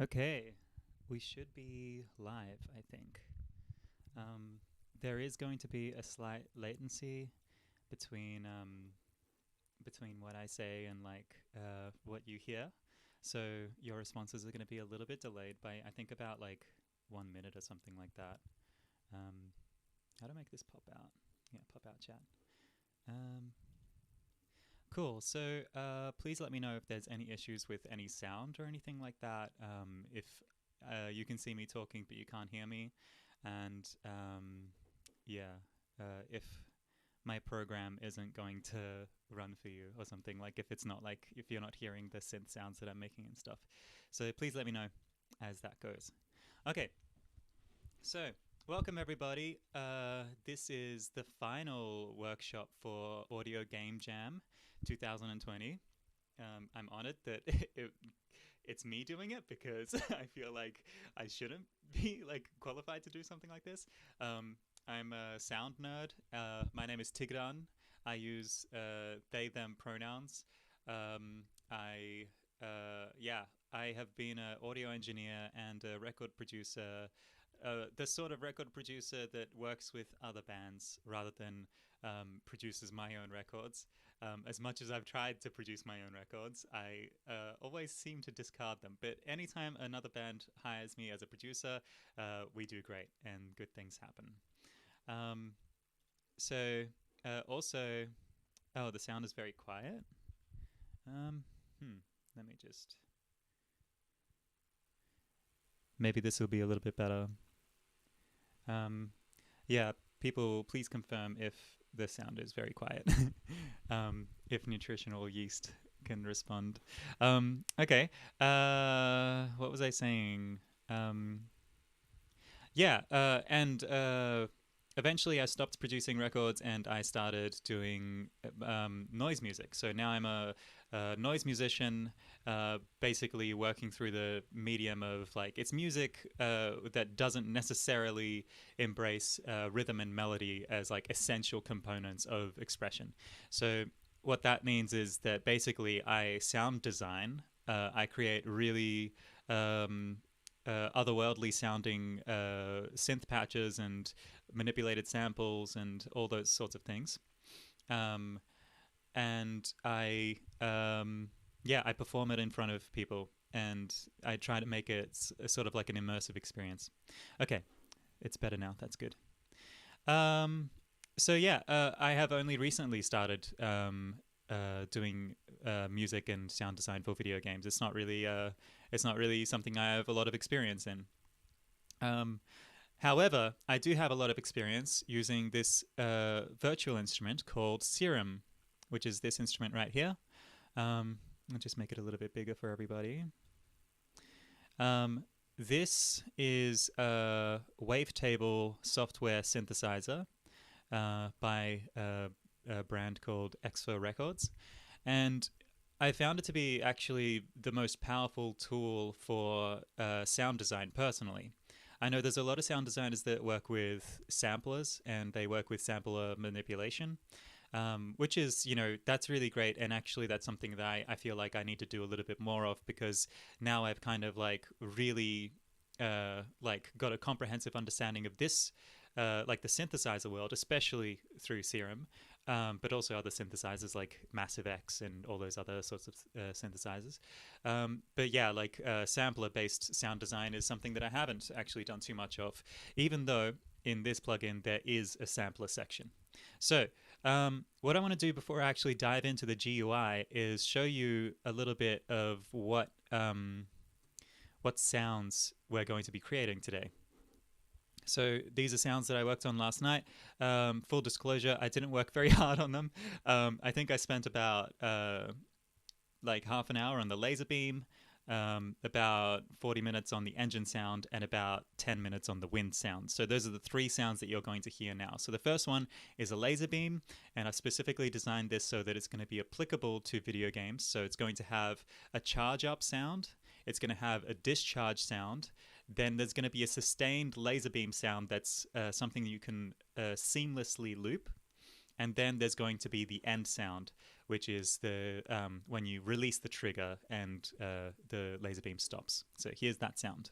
Okay, we should be live, I think. There is going to be a slight latency between between what I say and what you hear. So your responses are going to be a little bit delayed by I think about like 1 minute or something like that. Um, how to make this pop out? Yeah, pop out chat. Um, cool. So please let me know if there's any issues with any sound or anything like that. If you can see me talking but you can't hear me, and yeah, if my program isn't going to run for you or something, like if it's not like if you're not hearing the synth sounds that I'm making and stuff. So please let me know as that goes. Okay, so welcome everybody. This is the final workshop for Audio Game Jam 2020. I'm honored that it's me doing it because I feel like I shouldn't be like qualified to do something like this. I'm a sound nerd. My name is Tigran. I use they/them pronouns. I yeah, I have been an audio engineer and a record producer. The sort of record producer that works with other bands rather than produces my own records. As much as I've tried to produce my own records, I always seem to discard them. But anytime another band hires me as a producer, we do great and good things happen. Um, so also, oh, the sound is very quiet. Um, Let me just. Maybe this will be a little bit better. Yeah, people, please confirm if the sound is very quiet. If nutritional yeast can respond. Okay. What was I saying? Yeah, and eventually I stopped producing records and I started doing noise music. So now I'm a noise musician, basically working through the medium of like it's music that doesn't necessarily embrace rhythm and melody as like essential components of expression. So what that means is that basically I sound design. I create really otherworldly sounding synth patches and manipulated samples and all those sorts of things. Um, and I perform it in front of people and I try to make it sort of like an immersive experience. Okay, it's better now. That's good. Um, so yeah, I have only recently started doing music and sound design for video games. It's not really something I have a lot of experience in. Um, However, I do have a lot of experience using this virtual instrument called Serum, which is this instrument right here. I'll just make it a little bit bigger for everybody. This is a wavetable software synthesizer by a brand called Xfer Records. And I found it to be actually the most powerful tool for sound design personally. I know there's a lot of sound designers that work with samplers and they work with sampler manipulation, which is, that's really great. And actually, that's something that I feel like I need to do a little bit more of because now I've kind of like really like got a comprehensive understanding of this, like the synthesizer world, especially through Serum, but also other synthesizers like Massive X and all those other sorts of synthesizers. But yeah, like sampler-based sound design is something that I haven't actually done too much of, even though in this plugin there is a sampler section. So what I want to do before I actually dive into the GUI is show you a little bit of what sounds we're going to be creating today. So these are sounds that I worked on last night. Full disclosure, I didn't work very hard on them. I think I spent about like half an hour on the laser beam, about 40 minutes on the engine sound, and about 10 minutes on the wind sound. So those are the three sounds that you're going to hear now. So the first one is a laser beam, and I specifically designed this so that it's going to be applicable to video games. So it's going to have a charge up sound, it's going to have a discharge sound, then there's going to be a sustained laser beam sound that's something you can seamlessly loop. and then there's going to be the end sound, which is the when you release the trigger and the laser beam stops. So here's that sound.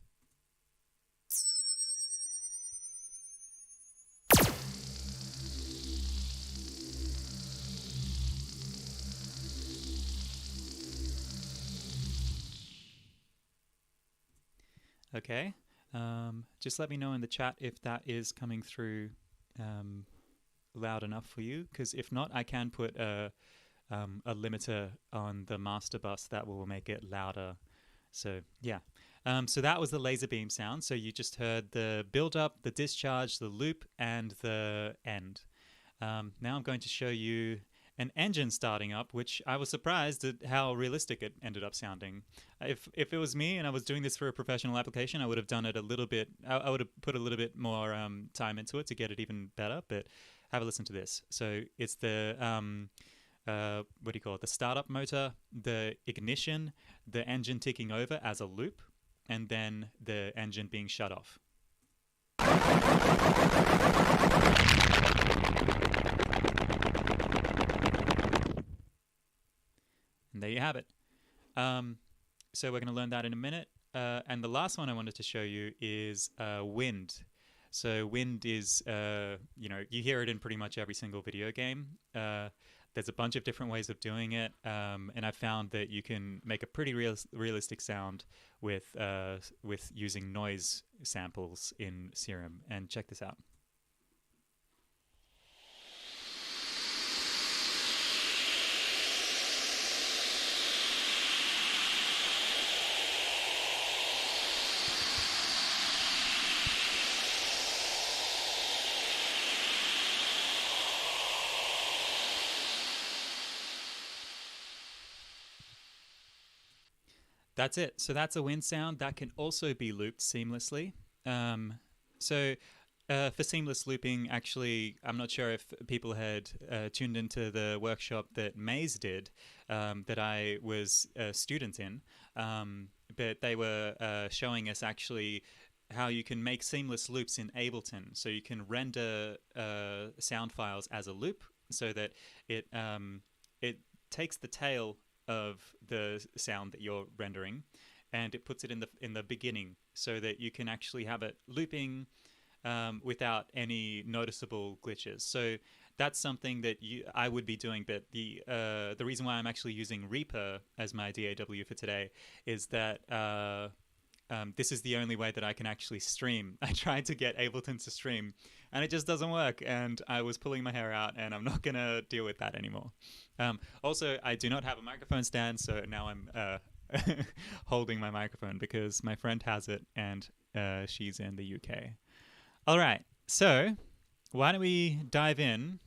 Okay, just let me know in the chat if that is coming through loud enough for you, because if not, I can put a limiter on the master bus that will make it louder. So yeah, so that was the laser beam sound. So you just heard the build up, the discharge, the loop, and the end. Now I'm going to show you an engine starting up, which I was surprised at how realistic it ended up sounding. If it was me and I was doing this for a professional application, I would have done it a little bit. I would have put a little bit more time into it to get it even better. But have a listen to this. So it's the what do you call it? The startup motor, the ignition, the engine ticking over as a loop, and then the engine being shut off. And there you have it. So we're going to learn that in a minute. And the last one I wanted to show you is wind. So wind is, you hear it in pretty much every single video game. There's a bunch of different ways of doing it. And I found that you can make a pretty realistic sound with using noise samples in Serum. And check this out. That's it. So that's a wind sound that can also be looped seamlessly. For seamless looping, actually, I'm not sure if people had tuned into the workshop that Maze did, that I was a student in, but they were showing us actually how you can make seamless loops in Ableton. So you can render sound files as a loop so that it takes the tail of the sound that you're rendering and it puts it in the beginning so that you can actually have it looping without any noticeable glitches. So that's something that I would be doing, but the reason why I'm actually using Reaper as my DAW for today is that this is the only way that I can actually stream. I tried to get Ableton to stream and it just doesn't work, and I was pulling my hair out, and I'm not going to deal with that anymore. Also, I do not have a microphone stand, so now I'm holding my microphone because my friend has it, and she's in the UK. All right, so why don't we dive in?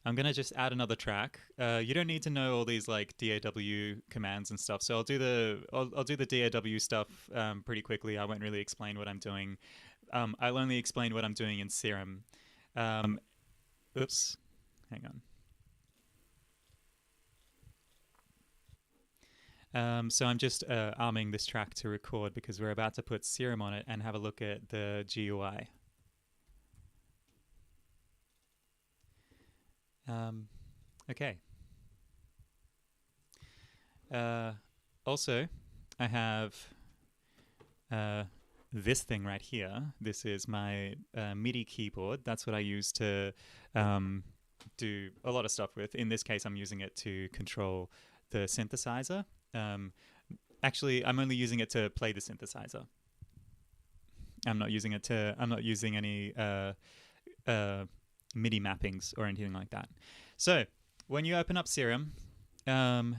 I'm going to just add another track. You don't need to know all these like DAW commands and stuff, so I'll do the DAW stuff pretty quickly. I won't really explain what I'm doing. I'll only explain what I'm doing in Serum. Oops, hang on. So I'm just arming this track to record because we're about to put Serum on it and have a look at the GUI. Okay. Also, I have this thing right here. This is my MIDI keyboard. That's what I use to do a lot of stuff with. In this case, I'm using it to control the synthesizer. Actually, I'm only using it to play the synthesizer. I'm not using any MIDI mappings or anything like that. So when you open up Serum, oh,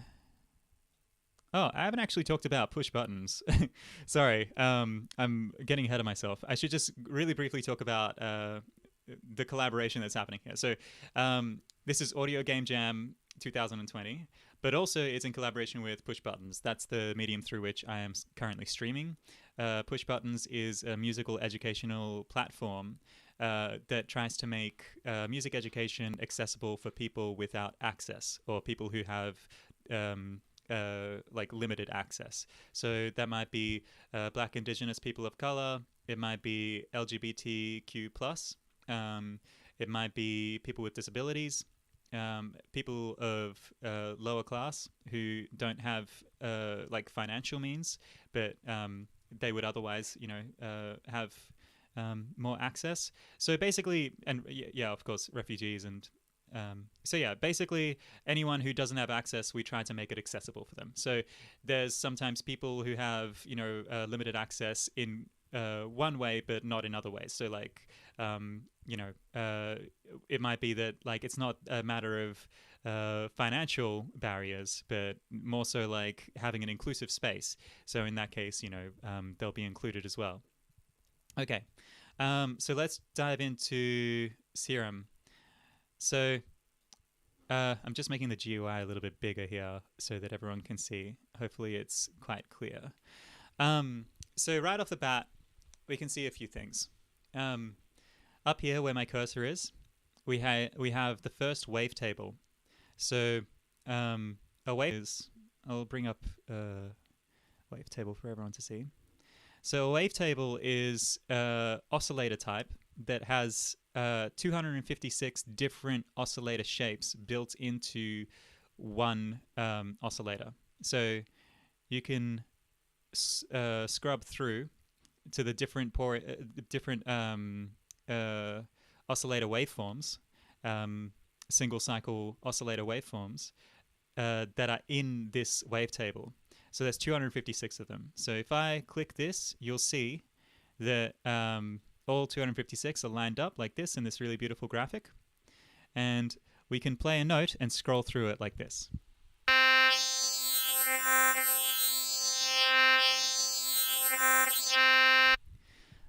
I haven't actually talked about push buttons. Sorry, I'm getting ahead of myself. I should just really briefly talk about the collaboration that's happening here. So this is Audio Game Jam 2020, but also it's in collaboration with Push Buttons. That's the medium through which I am currently streaming. Push Buttons is a musical educational platform that tries to make music education accessible for people without access, or people who have like limited access. So that might be Black, Indigenous, people of color. It might be LGBTQ+. It might be people with disabilities, people of lower class who don't have like financial means, but they would otherwise, have more access. So basically, and yeah, of course, refugees and so yeah, basically anyone who doesn't have access, we try to make it accessible for them. So there's sometimes people who have limited access in one way, but not in other ways. So like it might be that like it's not a matter of financial barriers, but more so like having an inclusive space. So in that case, they'll be included as well. Okay, so let's dive into Serum. So I'm just making the GUI a little bit bigger here so that everyone can see. Hopefully it's quite clear. So right off the bat, we can see a few things. Up here where my cursor is, we have the first wavetable. So a wave is, I'll bring up a wavetable for everyone to see. So a wavetable is oscillator type that has 256 different oscillator shapes built into one oscillator. So you can scrub through to the different oscillator waveforms, single cycle oscillator waveforms that are in this wavetable. So there's 256 of them. So if I click this, you'll see that all 256 are lined up like this in this really beautiful graphic. And we can play a note and scroll through it like this.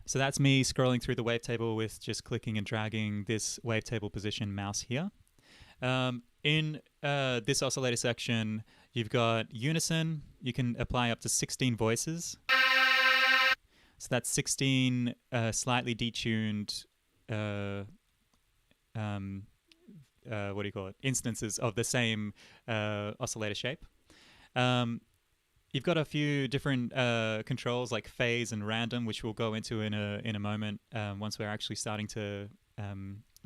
So that's me scrolling through the wavetable with just clicking and dragging this wavetable position mouse here. In this oscillator section, you've got unison. You can apply up to 16 voices. So that's 16 slightly detuned, instances of the same oscillator shape. You've got a few different controls like phase and random, which we'll go into in a moment once we're actually starting to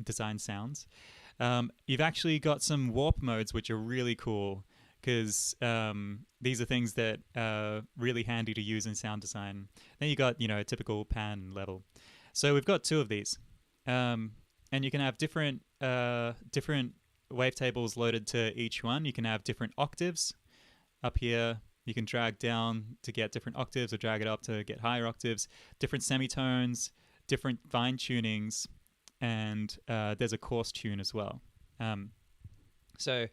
design sounds. You've actually got some warp modes, which are really cool because these are things that are really handy to use in sound design. Then you got typical pan level. So we've got two of these, and you can have different wavetables loaded to each one. You can have different octaves up here. You can drag down to get different octaves or drag it up to get higher octaves, different semitones, different fine tunings, and there's a coarse tune as well. So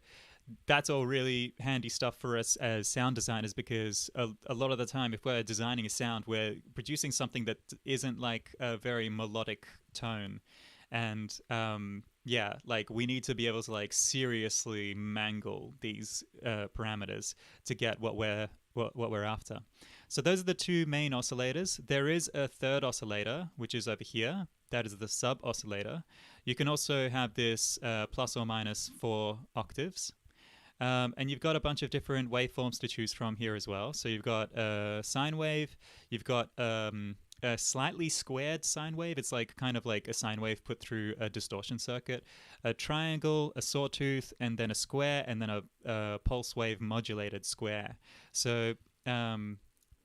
that's all really handy stuff for us as sound designers because a lot of the time if we're designing a sound, we're producing something that isn't like a very melodic tone. And like we need to be able to like seriously mangle these parameters to get what we're after. So those are the two main oscillators. There is a third oscillator, which is over here. That is the sub oscillator. You can also have this plus or minus 4 octaves. And you've got a bunch of different waveforms to choose from here as well. So you've got a sine wave, you've got a slightly squared sine wave. It's like kind of like a sine wave put through a distortion circuit, a triangle, a sawtooth, and then a square, and then a pulse wave modulated square. So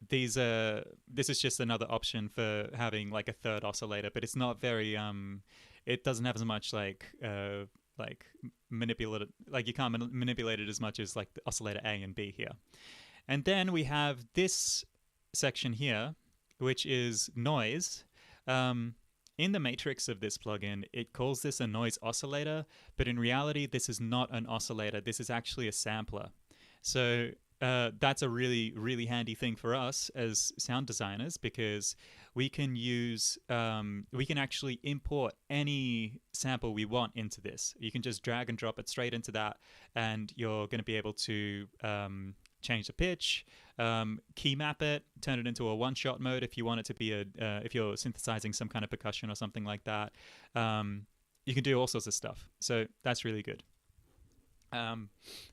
this is just another option for having like a third oscillator, but it's not very it doesn't have as much like manipulate, like you can't manipulate it as much as like the oscillator A and B here. And then we have this section here, which is noise. In the matrix of this plugin, it calls this a noise oscillator, but in reality, this is not an oscillator. This is actually a sampler. So that's a really, really handy thing for us as sound designers because we can use, we can actually import any sample we want into this. You can just drag and drop it straight into that, and you're going to be able to change the pitch, key map it, turn it into a one-shot mode if you want it to be if you're synthesizing some kind of percussion or something like that. You can do all sorts of stuff. So that's really good.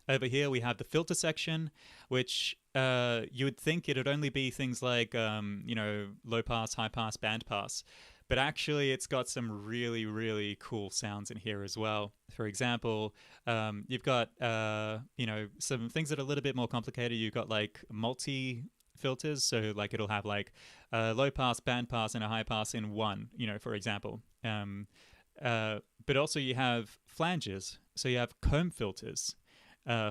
Over here we have the filter section, which you would think it'd only be things like low pass, high pass, band pass, but actually it's got some really, really cool sounds in here as well. For example, you've got, some things that are a little bit more complicated. You've got like multi filters, so like it'll have like a low pass, band pass, and a high pass in one, for example. But also you have flanges, so you have comb filters,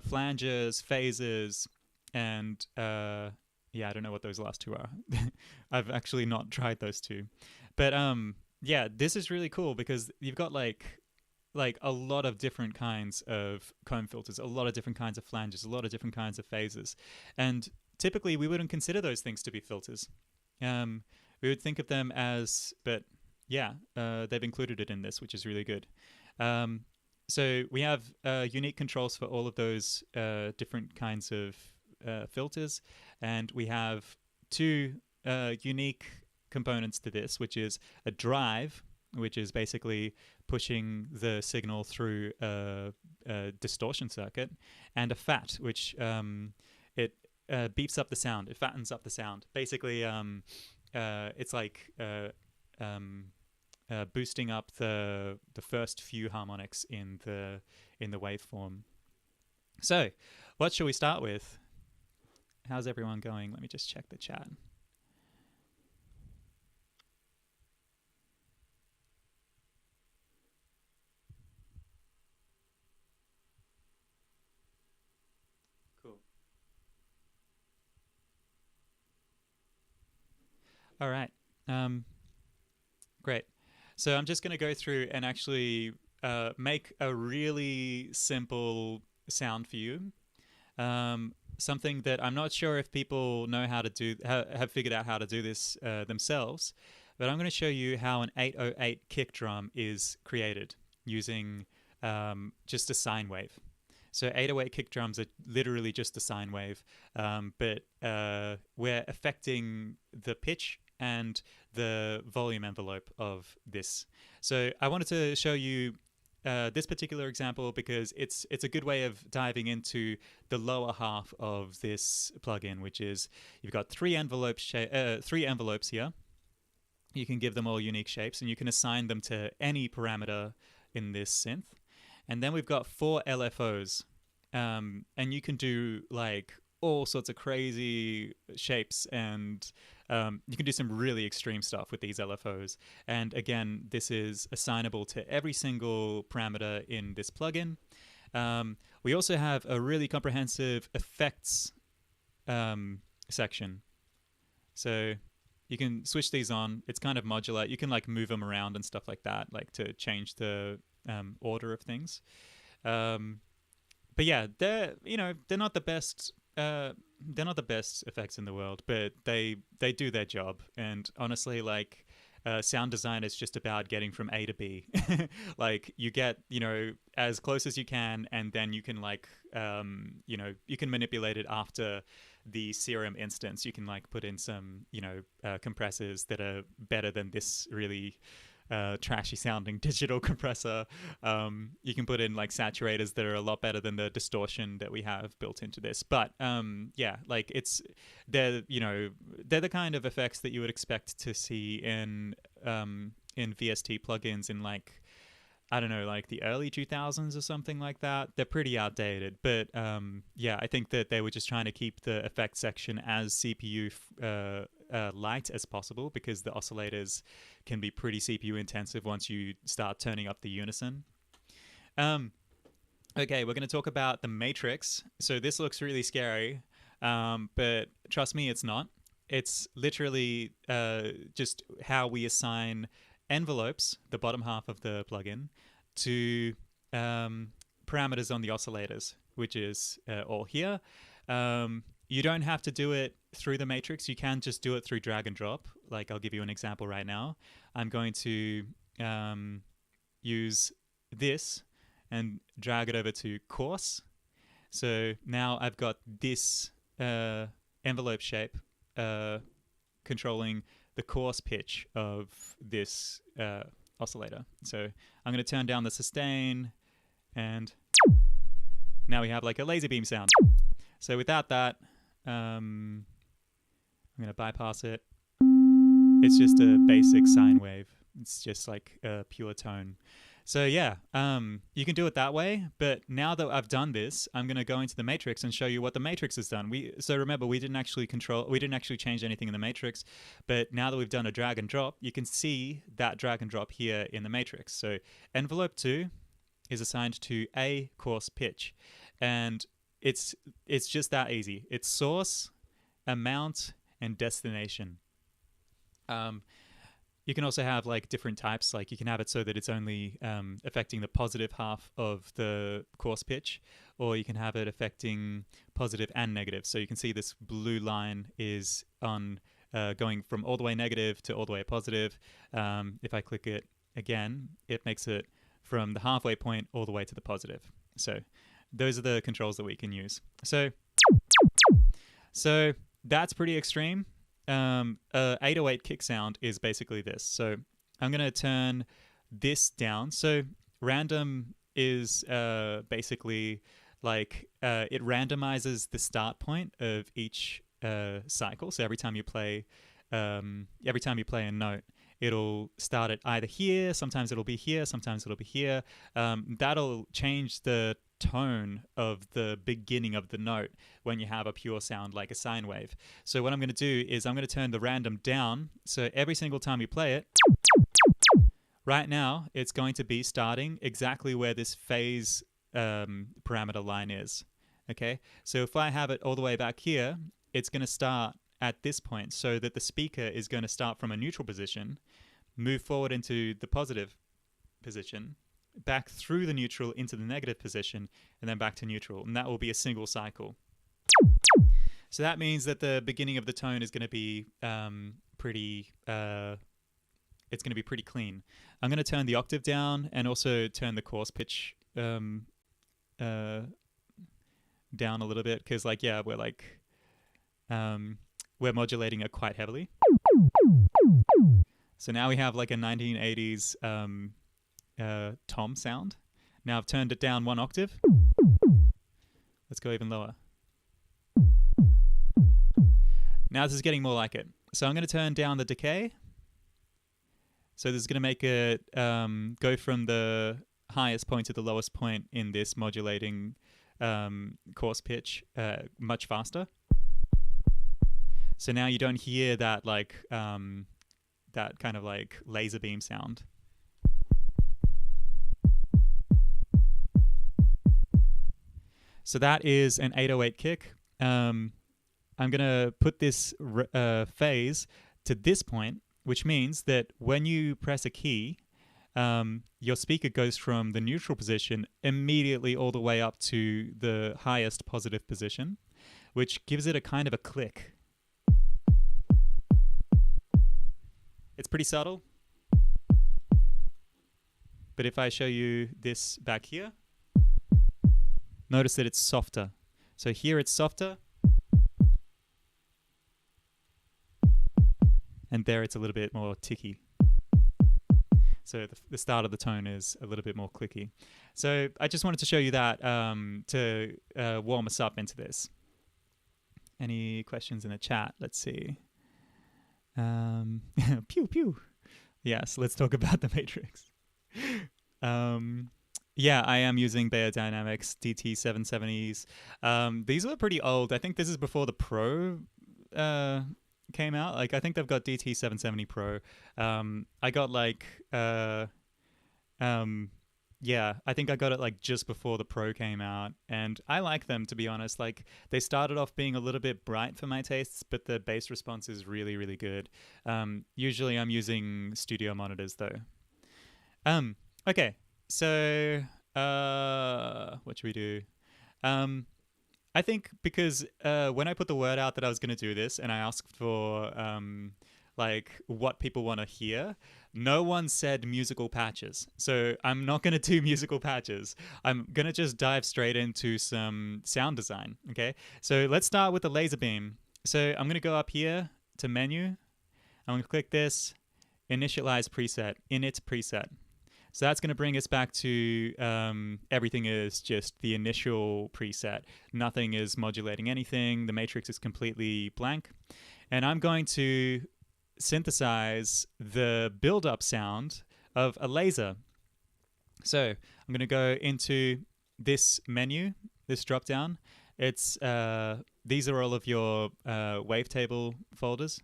flanges, phasers, and I don't know what those last two are. I've actually not tried those two, but this is really cool because you've got like a lot of different kinds of comb filters, a lot of different kinds of flanges, a lot of different kinds of phasers, and typically we wouldn't consider those things to be filters. We would think of them as, but yeah, they've included it in this, which is really good. So we have unique controls for all of those different kinds of filters, and we have two unique components to this, which is a drive, which is basically pushing the signal through a distortion circuit, and a fat, which it beefs up the sound, it fattens up the sound. Basically, it's like boosting up the first few harmonics in the waveform. So, what shall we start with? How's everyone going? Let me just check the chat. Cool. All right. Great. So I'm just going to go through and actually make a really simple sound for you. Something that I'm not sure if people know how to do, have figured out how to do this themselves, but I'm going to show you how an 808 kick drum is created using just a sine wave. So 808 kick drums are literally just a sine wave, but we're affecting the pitch and the volume envelope of this. So I wanted to show you this particular example because it's a good way of diving into the lower half of this plugin, which is you've got three envelopes here. You can give them all unique shapes, and you can assign them to any parameter in this synth. And then we've got 4 LFOs, and you can do like all sorts of crazy shapes, and you can do some really extreme stuff with these LFOs. And again, this is assignable to every single parameter in this plugin. We also have a really comprehensive effects section. So you can switch these on. It's kind of modular. You can like move them around and stuff like that, like to change the order of things. But yeah, they're not the best. They're not the best effects in the world, but they do their job. And honestly, like sound design is just about getting from A to B. Like you get as close as you can, and then you can like you can manipulate it after the Serum instance. You can like put in some compressors that are better than this really trashy sounding digital compressor. You can put in like saturators that are a lot better than the distortion that we have built into this. But like they're the kind of effects that you would expect to see in VST plugins in like, I don't know, like the early 2000s or something like that. They're pretty outdated, but I think that they were just trying to keep the effect section as CPU light as possible, because the oscillators can be pretty CPU intensive once you start turning up the unison. Okay, we're going to talk about the matrix. So this looks really scary, but trust me, it's not. It's literally just how we assign envelopes, the bottom half of the plugin, to parameters on the oscillators, which is all here. You don't have to do it through the matrix. You can just do it through drag and drop. Like I'll give you an example right now. I'm going to use this and drag it over to coarse. So now I've got this envelope shape controlling the coarse pitch of this oscillator. So I'm going to turn down the sustain, and now we have like a laser beam sound. So without that, I'm going to bypass it. It's just a basic sine wave. It's just like a pure tone. So yeah, you can do it that way. But now that I've done this, I'm going to go into the matrix and show you what the matrix has done. So remember, we didn't actually change anything in the matrix. But now that we've done a drag and drop, you can see that drag and drop here in the matrix. So envelope 2 is assigned to a coarse pitch, and it's just that easy. It's source, amount, and destination. You can also have like different types. Like you can have it so that it's only affecting the positive half of the coarse pitch, or you can have it affecting positive and negative. So you can see this blue line is on going from all the way negative to all the way positive. If I click it again, it makes it from the halfway point all the way to the positive. So those are the controls that we can use. So that's pretty extreme. 808 kick sound is basically this. So I'm going to turn this down. So random is basically like it randomizes the start point of each cycle. So every time you play a note, it'll start at either here, sometimes it'll be here, sometimes it'll be here. That'll change the tone of the beginning of the note when you have a pure sound like a sine wave. So what I'm going to do is I'm going to turn the random down. So every single time you play it, right now it's going to be starting exactly where this phase parameter line is. Okay, so if I have it all the way back here, it's going to start at this point, so that the speaker is going to start from a neutral position, move forward into the positive position, back through the neutral into the negative position, and then back to neutral. And that will be a single cycle. So that means that the beginning of the tone is going to be pretty clean. I'm going to turn the octave down and also turn the coarse pitch down a little bit, because like, yeah, we're modulating it quite heavily. So now we have like a 1980s tom sound. Now I've turned it down one octave. Let's go even lower. Now this is getting more like it. So I'm going to turn down the decay. So this is going to make it go from the highest point to the lowest point in this modulating coarse pitch much faster. So now you don't hear that like that kind of like laser beam sound. So that is an 808 kick. I'm going to put this phase to this point, which means that when you press a key, your speaker goes from the neutral position immediately all the way up to the highest positive position, which gives it a kind of a click. It's pretty subtle, but if I show you this back here, notice that it's softer. So here it's softer, and there it's a little bit more ticky. So the start of the tone is a little bit more clicky. So I just wanted to show you that to warm us up into this. Any questions in the chat? Let's see. Pew pew. Yes, let's talk about the matrix. Yeah, I am using Beyerdynamics DT770s. These are pretty old. I think this is before the Pro came out. Like, I think they've got DT770 Pro. I got like yeah, I think I got it like just before the Pro came out, and I like them, to be honest. Like, they started off being a little bit bright for my tastes, but the bass response is really, really good. Usually I'm using studio monitors though. Okay, so what should we do? I think because when I put the word out that I was going to do this, and I asked for like what people want to hear, no one said musical patches. So I'm not going to do musical patches. I'm going to just dive straight into some sound design. Okay, so let's start with the laser beam. So I'm going to go up here to menu. I'm going to click this, initialize preset, init preset. So that's going to bring us back to everything is just the initial preset. Nothing is modulating anything. The matrix is completely blank. And I'm going to synthesize the build-up sound of a laser. So I'm going to go into this menu, this drop-down. It's these are all of your wavetable folders.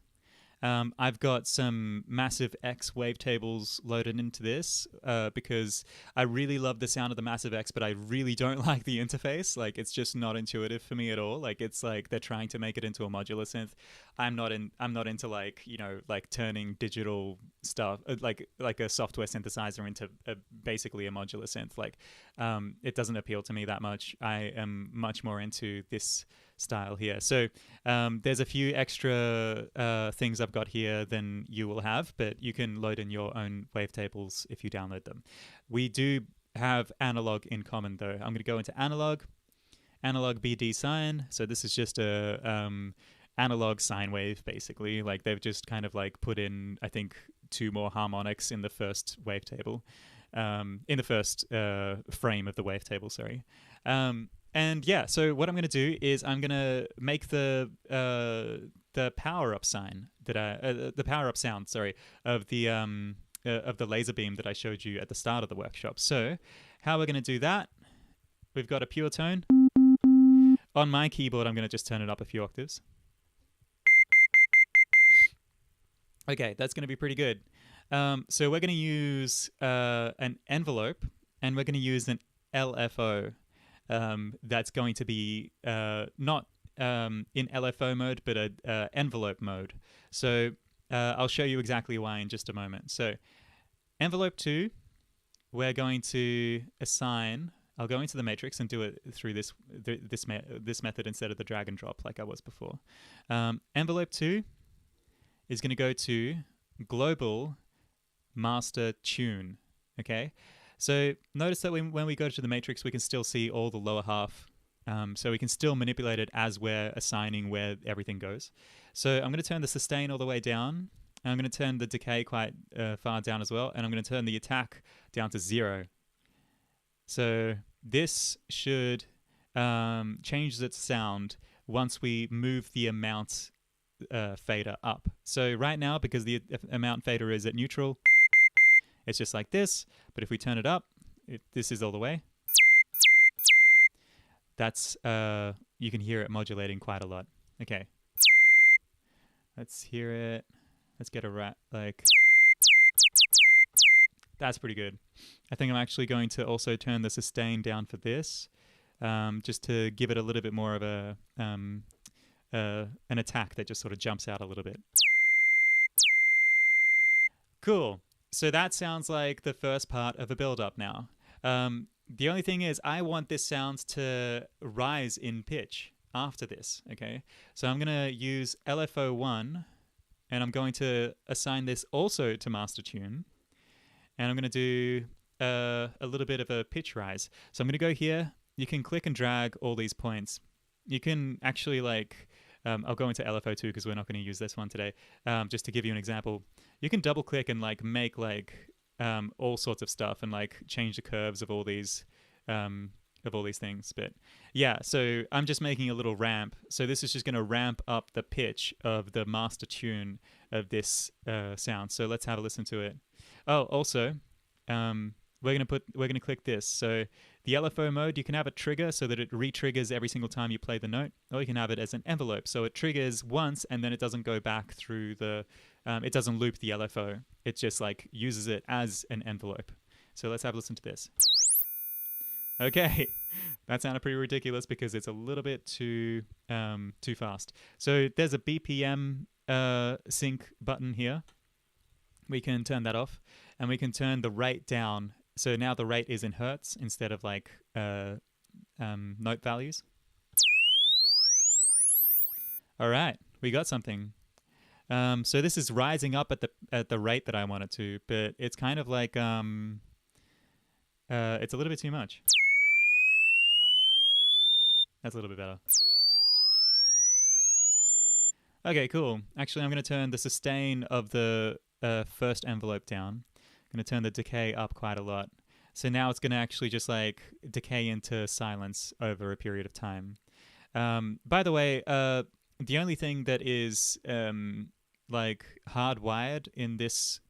I've got some massive X wavetables loaded into this because I really love the sound of the massive X, but I really don't like the interface. Like, it's just not intuitive for me at all. Like, it's like they're trying to make it into a modular synth. I'm not into like, you know, like turning digital stuff like a software synthesizer into basically a modular synth. Like, it doesn't appeal to me that much. I am much more into this style here. So there's a few extra things I've got here than you will have, but you can load in your own wavetables if you download them. We do have analog in common though. I'm going to go into analog BD sine. So this is just a analog sine wave basically. Like, they've just kind of like put in, I think, 2 more harmonics in the first wavetable, in the first frame of the wavetable, sorry. And yeah, so what I'm going to do is I'm going to make the power up sign that the power up sound, sorry, of the laser beam that I showed you at the start of the workshop. So how we're going to do that? We've got a pure tone. On my keyboard, I'm going to just turn it up a few octaves. Okay, that's going to be pretty good. So we're going to use an envelope, and we're going to use an LFO. That's going to be not in LFO mode, but a envelope mode. So I'll show you exactly why in just a moment. So envelope 2, we're going to assign. I'll go into the matrix and do it through this method instead of the drag and drop like I was before. Envelope 2 is going to go to global master tune. Okay. So notice that when we go to the matrix, we can still see all the lower half. So we can still manipulate it as we're assigning where everything goes. So I'm going to turn the sustain all the way down. And I'm going to turn the decay quite far down as well. And I'm going to turn the attack down to 0. So this should change its sound once we move the amount fader up. So right now, because the amount fader is at neutral, it's just like this. But if we turn it up, this is all the way. That's you can hear it modulating quite a lot. Okay, let's hear it. Let's get a rat like. That's pretty good. I think I'm actually going to also turn the sustain down for this, just to give it a little bit more of a an attack that just sort of jumps out a little bit. Cool. So that sounds like the first part of a build-up now. The only thing is I want this sound to rise in pitch after this, okay? So I'm going to use LFO1, and I'm going to assign this also to master tune. And I'm going to do a little bit of a pitch rise. So I'm going to go here. You can click and drag all these points. You can actually like... I'll go into LFO2 because we're not going to use this one today. Just to give you an example, you can double click and like make like all sorts of stuff and like change the curves of all these things. But yeah, so I'm just making a little ramp. So this is just going to ramp up the pitch of the master tune of this sound. So let's have a listen to it. Oh, also, we're gonna click this. So the LFO mode, you can have a trigger so that it re-triggers every single time you play the note, or you can have it as an envelope. So it triggers once and then it doesn't go back through the, it doesn't loop the LFO. It just like uses it as an envelope. So let's have a listen to this. Okay, that sounded pretty ridiculous because it's a little bit too fast. So there's a BPM sync button here. We can turn that off, and we can turn the rate down. So now the rate is in hertz instead of like note values. All right, we got something. So this is rising up at the rate that I want it to, but it's kind of like it's a little bit too much. That's a little bit better. Okay, cool. Actually, I'm going to turn the sustain of the first envelope down. I'm going to turn the decay up quite a lot. So now it's going to actually just like decay into silence over a period of time. By the way, the only thing that is like hardwired in this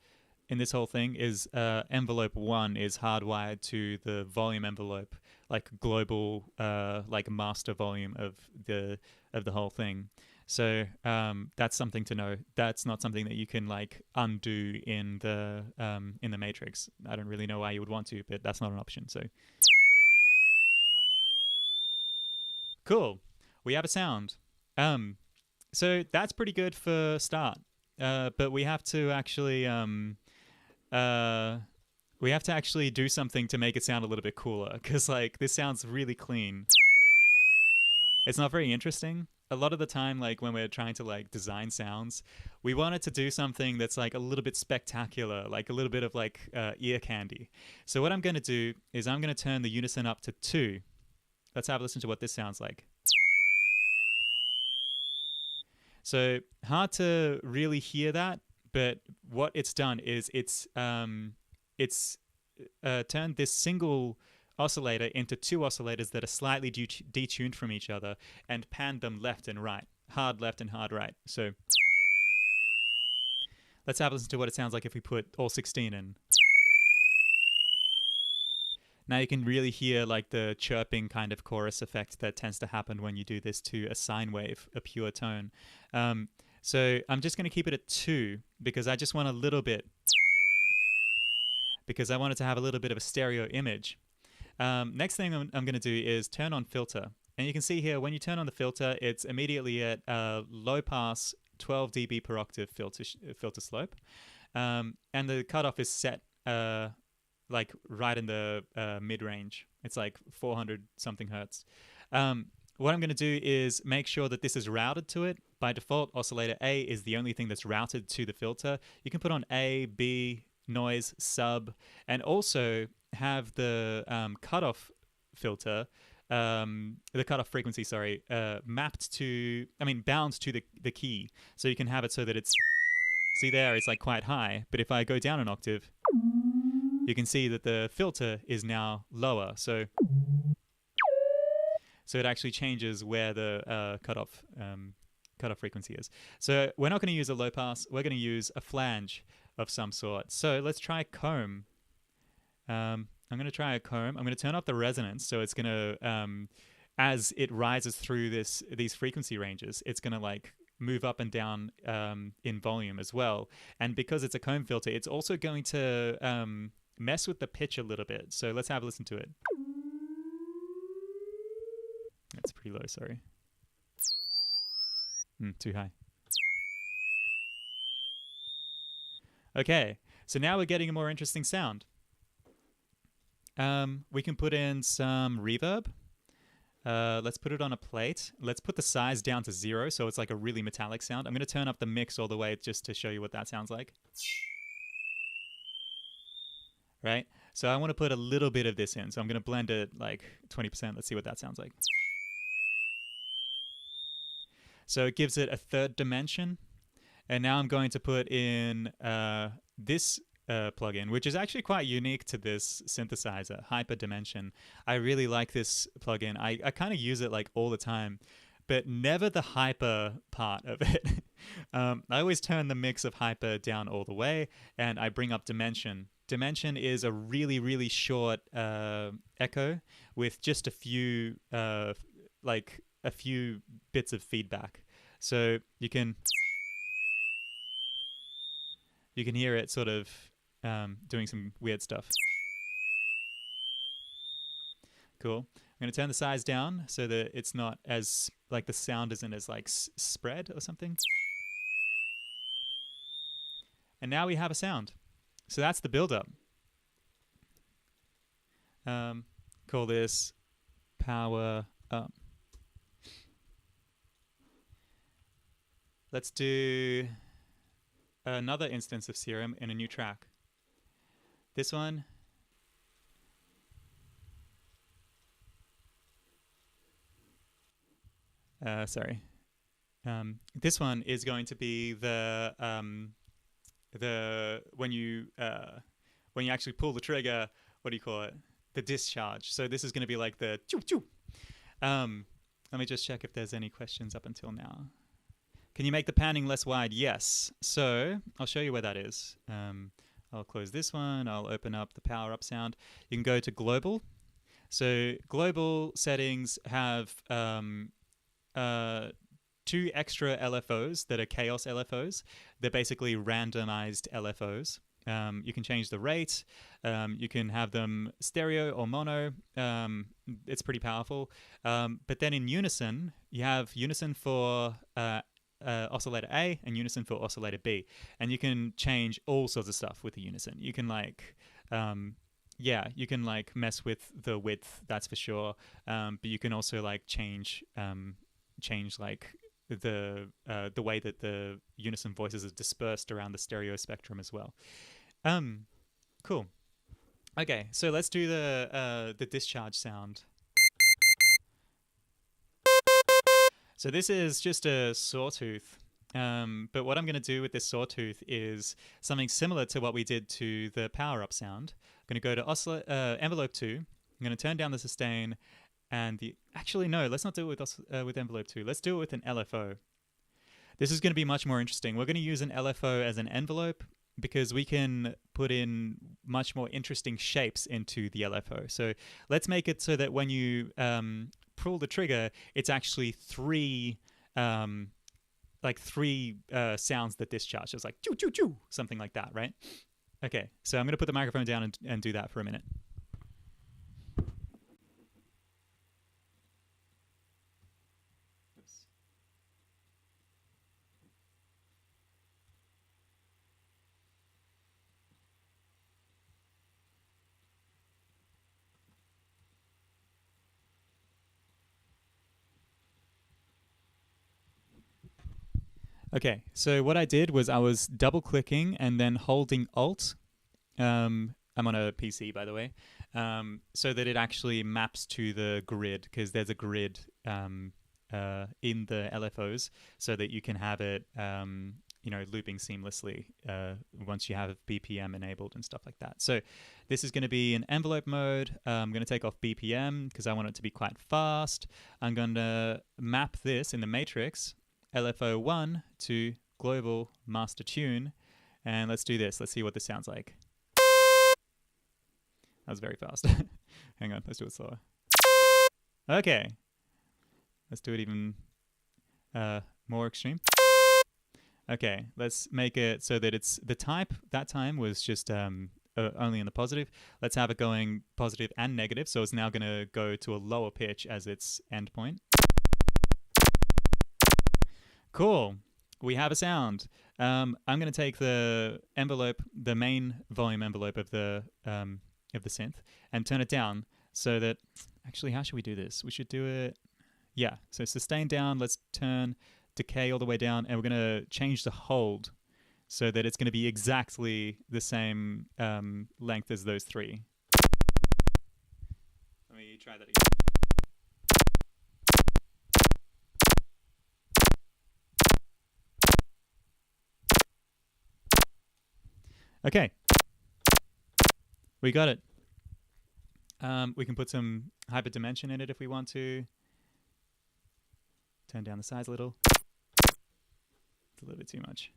whole thing is envelope 1 is hardwired to the volume envelope, like global like master volume of the whole thing. So that's something to know. That's not something that you can like undo in the matrix. I don't really know why you would want to, but that's not an option. So cool, we have a sound. So that's pretty good for start. But we have to actually do something to make it sound a little bit cooler, because like this sounds really clean. It's not very interesting. A lot of the time, like when we're trying to like design sounds, we want it to do something that's like a little bit spectacular, like a little bit of like ear candy. So what I'm going to do is I'm going to turn the unison up to 2. Let's have a listen to what this sounds like. So hard to really hear that, but what it's done is it's turned this single oscillator into 2 oscillators that are slightly detuned from each other and panned them left and right, hard left and hard right. So let's have a listen to what it sounds like if we put all 16 in. Now you can really hear like the chirping kind of chorus effect that tends to happen when you do this to a sine wave, a pure tone. So I'm just going to keep it at 2 because I just want a little bit, because I want it to have a little bit of a stereo image. Next thing I'm going to do is turn on filter. And you can see here, when you turn on the filter, it's immediately at low pass 12 dB per octave filter slope. And the cutoff is set like right in the mid-range. It's like 400 something hertz. What I'm going to do is make sure that this is routed to it. By default, oscillator A is the only thing that's routed to the filter. You can put on A, B, noise, sub, and also have the cutoff filter, the cutoff frequency, sorry, bound to the key. So you can have it so that it's, see there, it's like quite high. But if I go down an octave, you can see that the filter is now lower. So it actually changes where the cutoff frequency is. So we're not going to use a low pass. We're going to use a flange of some sort. So let's try comb. I'm going to try a comb. I'm going to turn off the resonance. So it's going to, as it rises through these frequency ranges, it's going to like move up and down in volume as well. And because it's a comb filter, it's also going to mess with the pitch a little bit. So let's have a listen to it. That's pretty low, sorry. Too high. Okay, so now we're getting a more interesting sound. We can put in some reverb. Let's put it on a plate. Let's put the size down to 0, so it's like a really metallic sound. I'm going to turn up the mix all the way just to show you what that sounds like. Right? So I want to put a little bit of this in. So I'm going to blend it like 20%. Let's see what that sounds like. So it gives it a third dimension. And now I'm going to put in this plugin, which is actually quite unique to this synthesizer, Hyperdimension. I really like this plugin. I kind of use it like all the time, but never the hyper part of it. I always turn the mix of hyper down all the way, and I bring up dimension. Dimension is a really, really short echo with just a few bits of feedback. So you can hear it sort of doing some weird stuff. Cool. I'm going to turn the size down so that it's not as, like the sound isn't as like spread or something. And now we have a sound. So that's the build-up. Call this power up. Let's do another instance of Serum in a new track. This one. This one is going to be the when you actually pull the trigger. What do you call it? The discharge. So this is going to be like the choo choo. Let me just check if there's any questions up until now. Can you make the panning less wide? Yes. So I'll show you where that is. I'll close this one. I'll open up the power up sound. You can go to global. So global settings have 2 extra LFOs that are chaos LFOs. They're basically randomized LFOs. You can change the rate. You can have them stereo or mono. It's pretty powerful. But then in unison, you have unison for oscillator A and unison for oscillator B. And you can change all sorts of stuff with the unison. You can you can like mess with the width, that's for sure. But you can also like change like the way that the unison voices are dispersed around the stereo spectrum as well. Cool. Okay, so let's do the discharge sound. So this is just a sawtooth. But what I'm going to do with this sawtooth is something similar to what we did to the power up sound. I'm going to go to envelope 2. I'm going to turn down the sustain and actually no, let's not do it with envelope 2. Let's do it with an LFO. This is going to be much more interesting. We're going to use an LFO as an envelope because we can put in much more interesting shapes into the LFO. So let's make it so that when you pull the trigger, it's actually 3 sounds that discharge. So it's like choo choo choo, something like that, right? Okay, so I'm going to put the microphone down and do that for a minute. Okay, so what I did was I was double clicking and then holding Alt. I'm on a PC, by the way, so that it actually maps to the grid, because there's a grid in the LFOs, so that you can have it, looping seamlessly once you have BPM enabled and stuff like that. So this is going to be an envelope mode. I'm going to take off BPM because I want it to be quite fast. I'm going to map this in the matrix. LFO 1 to global master tune, and let's do this. Let's see what this sounds like. That was very fast. Hang on, let's do it slower. Okay, let's do it even more extreme. Okay, let's make it so that it's the type. That time was just only in the positive. Let's have it going positive and negative, so it's now going to go to a lower pitch as its endpoint. Cool. We have a sound. I'm going to take the envelope, the main volume envelope of the synth, and turn it down so that... Actually, how should we do this? We should do it... Yeah, so sustain down. Let's turn decay all the way down, and we're going to change the hold so that it's going to be exactly the same length as those 3. Let me try that again. Okay, we got it. We can put some hyperdimension in it if we want to. Turn down the size a little. It's a little bit too much.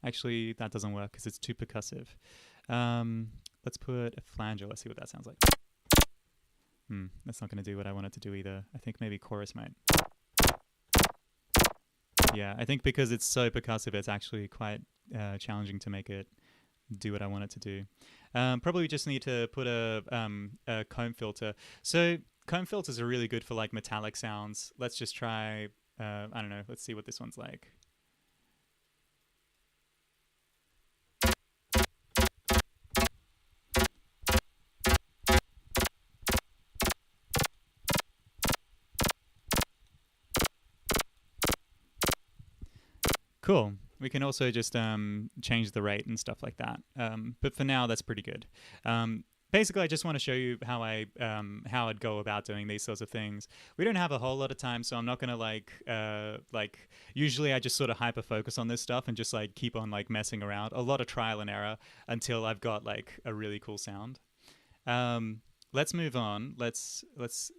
Actually, that doesn't work because it's too percussive. Let's put a flanger. Let's see what that sounds like. That's not going to do what I want it to do either. I think maybe chorus might. Yeah, I think because it's so percussive, it's actually quite challenging to make it do what I want it to do. Probably just need to put a comb filter. So comb filters are really good for like metallic sounds. Let's just try, I don't know, let's see what this one's like. Cool. We can also just change the rate and stuff like that. But for now, that's pretty good. Basically, I just want to show you how I'd go about doing these sorts of things. We don't have a whole lot of time, so I'm not going to usually I just sort of hyper focus on this stuff and just like keep on like messing around. A lot of trial and error until I've got like a really cool sound. Let's move on. Let's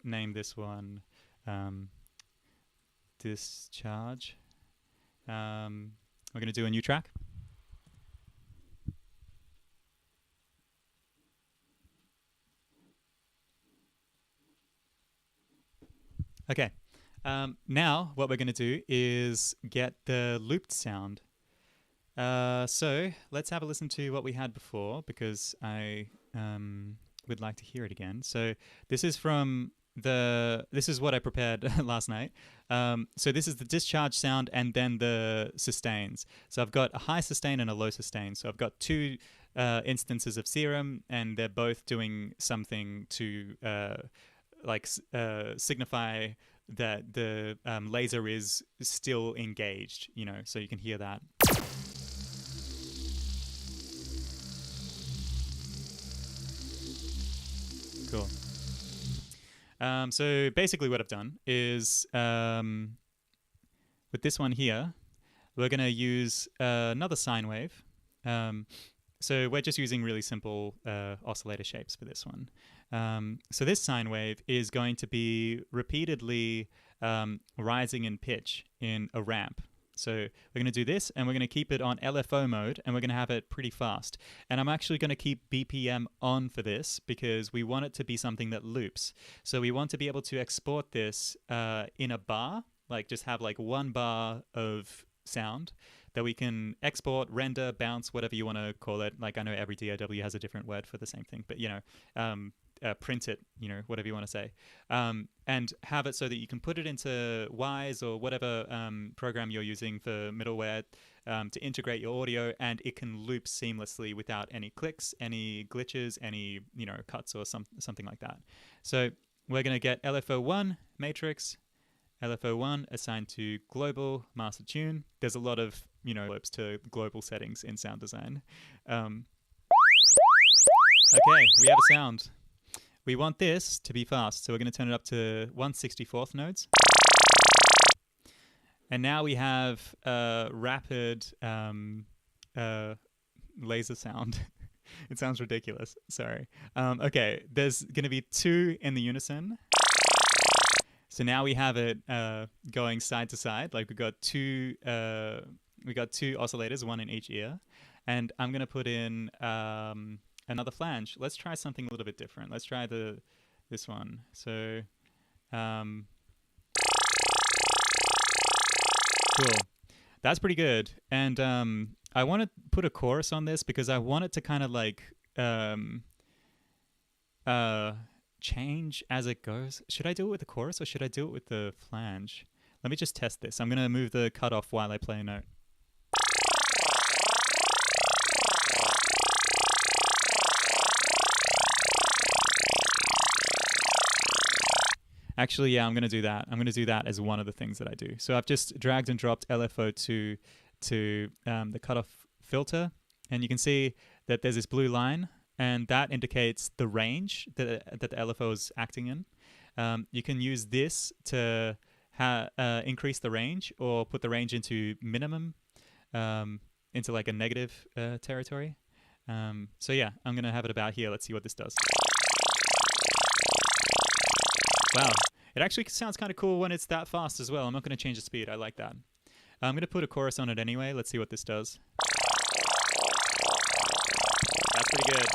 name this one. discharge. We're going to do a new track. Okay. Now what we're going to do is get the looped sound. So let's have a listen to what we had before, because I would like to hear it again. So this is from this is what I prepared last night. So this is the discharge sound and then the sustains. So I've got a high sustain and a low sustain. So I've got two instances of Serum, and they're both doing something to signify that the laser is still engaged, you know, so you can hear that. Cool. So basically what I've done is with this one here, we're going to use another sine wave. So we're just using really simple oscillator shapes for this one. So this sine wave is going to be repeatedly rising in pitch in a ramp. So we're going to do this, and we're going to keep it on Lfo mode, and we're going to have it pretty fast. And I'm actually going to keep BPM on for this because we want it to be something that loops. So we want to be able to export this in a bar, like just have like one bar of sound that we can export, render, bounce, whatever you want to call it. Like I know every DAW has a different word for the same thing, but you know, print it, you know, whatever you want to say, and have it so that you can put it into Wise or whatever program you're using for middleware to integrate your audio, and it can loop seamlessly without any clicks, any glitches, any, you know, cuts or something like that. So we're going to get LFO1 matrix, LFO1 assigned to global master tune. There's a lot of, you know, loops to global settings in sound design. Okay, we have a sound. We want this to be fast, so we're going to turn it up to 1/64th nodes. And now we have rapid laser sound. It sounds ridiculous. Sorry. Okay, there's going to be two in the unison. So now we have it going side to side. Like we've got two oscillators, one in each ear. And I'm going to put in another flange. Let's try something a little bit different. Let's try this one. So cool. That's pretty good. And I want to put a chorus on this because I want it to kind of like change as it goes. Should I do it with the chorus or should I do it with the flange? Let me just test this. I'm going to move the cutoff while I play a note. Actually, yeah, I'm going to do that. I'm going to do that as one of the things that I do. So I've just dragged and dropped LFO to the cutoff filter, and you can see that there's this blue line, and that indicates the range that the LFO is acting in. You can use this to increase the range or put the range into minimum, into like a negative territory. So yeah, I'm going to have it about here. Let's see what this does. Wow, it actually sounds kind of cool when it's that fast as well. I'm not going to change the speed. I like that. I'm going to put a chorus on it anyway. Let's see what this does. That's pretty good.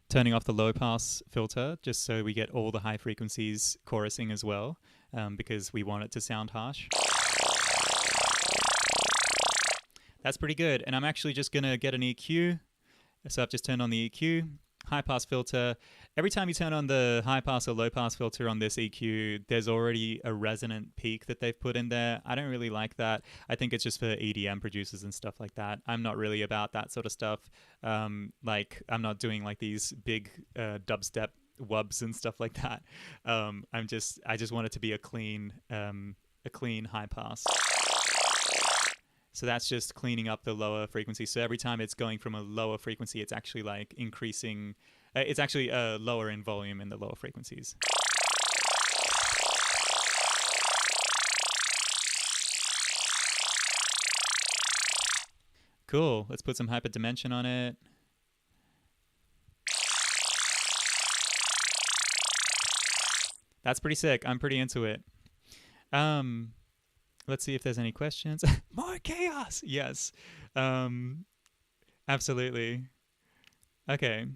Turning off the low pass filter just so we get all the high frequencies chorusing as well, because we want it to sound harsh. That's pretty good. And I'm actually just going to get an EQ. So I've just turned on the EQ. High pass filter. Every time you turn on the high pass or low pass filter on this EQ, there's already a resonant peak that they've put in there. I don't really like that. I think it's just for EDM producers and stuff like that. I'm not really about that sort of stuff. Like I'm not doing like these big dubstep wubs and stuff like that. I just want it to be a clean high pass. So that's just cleaning up the lower frequency. So every time it's going from a lower frequency, it's actually like increasing. It's actually lower in volume in the lower frequencies. Cool. Let's put some hyperdimension on it. That's pretty sick. I'm pretty into it. Let's see if there's any questions. More chaos. Yes. Absolutely. Okay.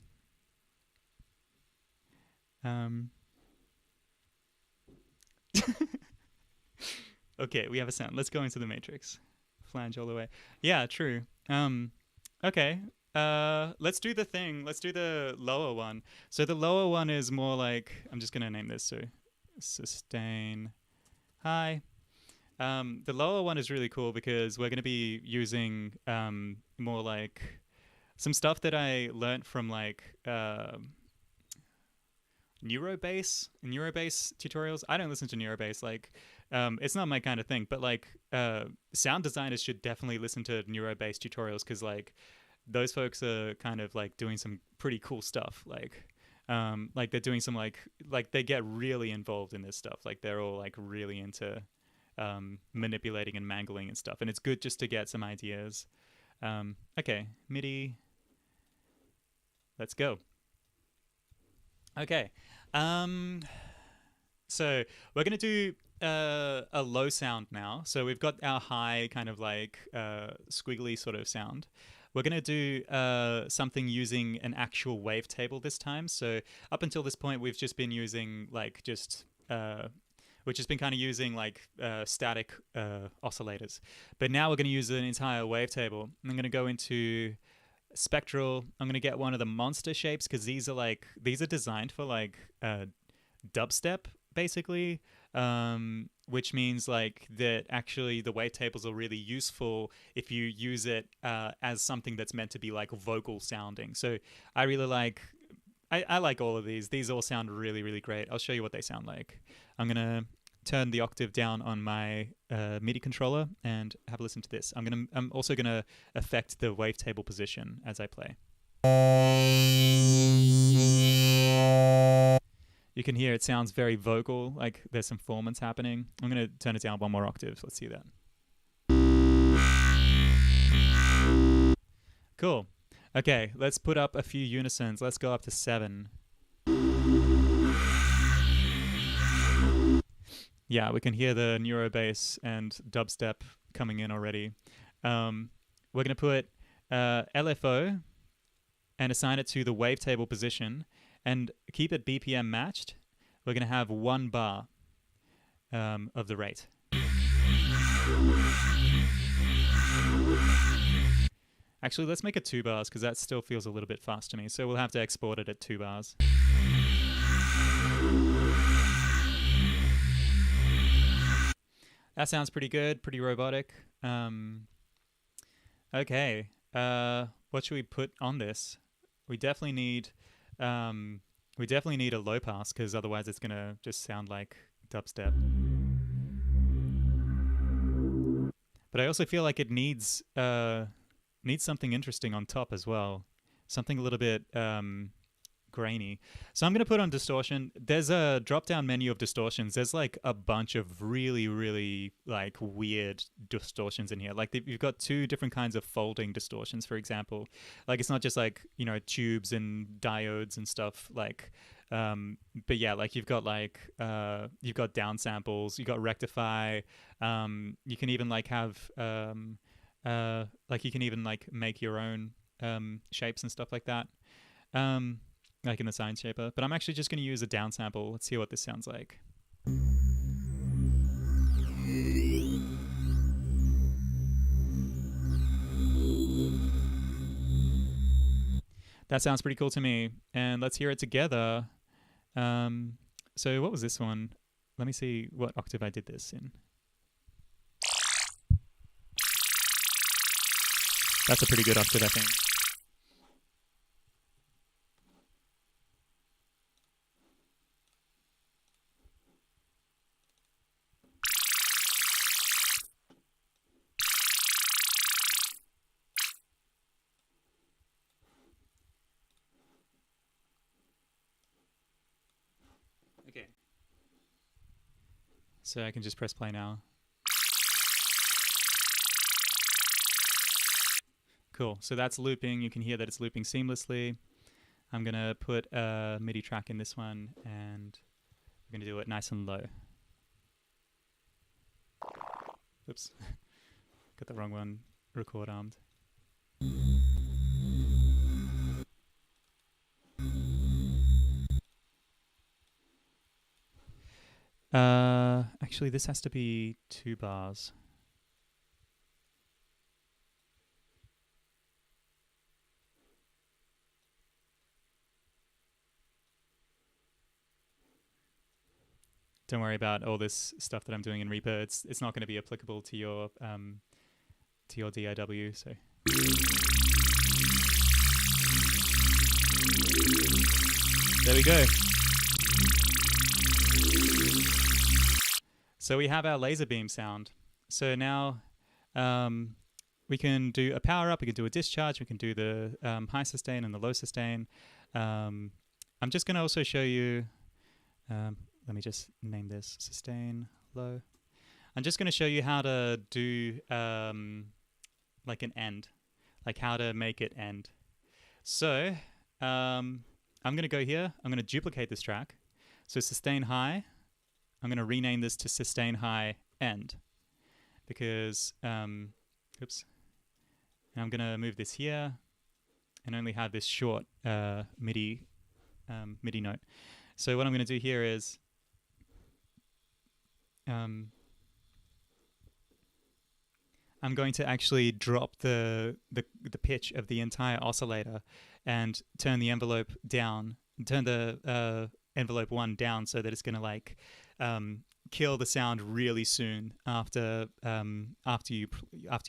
Okay, we have a sound. Let's go into the matrix. Flange all the way. Yeah, true. Okay. Let's do the thing. Let's do the lower one. So the lower one is more like, I'm just gonna name this, so sustain high. The lower one is really cool because we're gonna be using more like some stuff that I learnt from like Neurobase tutorials. I don't listen to Neurobase. Like, it's not my kind of thing. But like, sound designers should definitely listen to Neurobase tutorials because like those folks are kind of like doing some pretty cool stuff. Like they're doing some like they get really involved in this stuff. Like they're all like really into manipulating and mangling and stuff. And it's good just to get some ideas. Okay, MIDI. Let's go. Okay. So we're going to do a low sound now. So we've got our high kind of like squiggly sort of sound. We're going to do something using an actual wavetable this time. So up until this point, we've just been using like we've just been kind of using like static oscillators. But now we're going to use an entire wavetable. I'm going to go into spectral. I'm going to get one of the monster shapes because these are designed for like dubstep basically, which means like that actually the wavetables are really useful if you use it as something that's meant to be like vocal sounding. So I really like I like all of these. These all sound really, really great. I'll show you what they sound like. I'm going to turn the octave down on my MIDI controller and have a listen to this. I'm also gonna affect the wavetable position as I play. You can hear it sounds very vocal, like there's some formants happening. I'm gonna turn it down one more octave. Let's see that. Cool. Okay, let's put up a few unisons. Let's go up to 7. Yeah, we can hear the Neurobase and dubstep coming in already. We're going to put LFO and assign it to the wavetable position and keep it BPM matched. We're going to have 1 bar of the rate. Actually, let's make it 2 bars because that still feels a little bit fast to me. So we'll have to export it at 2 bars. That sounds pretty good, pretty robotic. Okay, what should we put on this? We definitely need a low pass because otherwise it's gonna just sound like dubstep. But I also feel like it needs something interesting on top as well, something a little bit grainy. So I'm going to put on distortion. There's a drop-down menu of distortions. There's like a bunch of really, really like weird distortions in here. Like you've got 2 different kinds of folding distortions, for example. Like it's not just like, you know, tubes and diodes and stuff. Like, but yeah, like you've got down samples, you've got rectify. You can even like have like you can even like make your own shapes and stuff like that. Like in the Science Shaper, but I'm actually just going to use a down sample. Let's hear what this sounds like. That sounds pretty cool to me, and let's hear it together. So what was this one? Let me see what octave I did this in. That's a pretty good octave, I think. Okay. So I can just press play now. Cool. So that's looping. You can hear that it's looping seamlessly. I'm going to put a MIDI track in this one and We're going to do it nice and low. Oops. Got the wrong one. Record armed. Actually, this has to be 2 bars. Don't worry about all this stuff that I'm doing in Reaper. It's not going to be applicable to your DIW. So there we go. So we have our laser beam sound. So now we can do a power up, we can do a discharge, we can do the high sustain and the low sustain. I'm just going to also show you, let me just name this sustain low. I'm just going to show you how to do like an end, like how to make it end. So I'm going to go here, I'm going to duplicate this track. So sustain high. I'm going to rename this to sustain high end because, oops, and I'm going to move this here and only have this short MIDI note. So what I'm going to do here is I'm going to actually drop the pitch of the entire oscillator and turn the envelope down, turn the envelope 1 down so that it's going to like kill the sound really soon after you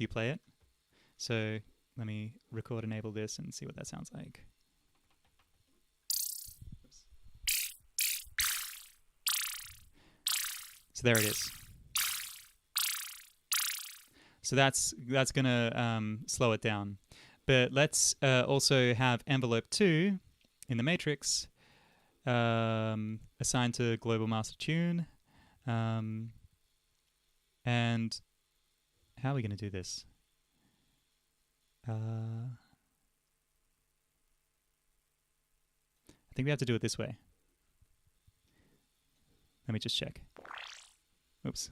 play it. So let me record enable this and see what that sounds like. Oops. So there it is. So that's gonna slow it down. But let's also have envelope 2 in the matrix assigned to global master tune. And how are we going to do this? I think we have to do it this way. Let me just check. Oops.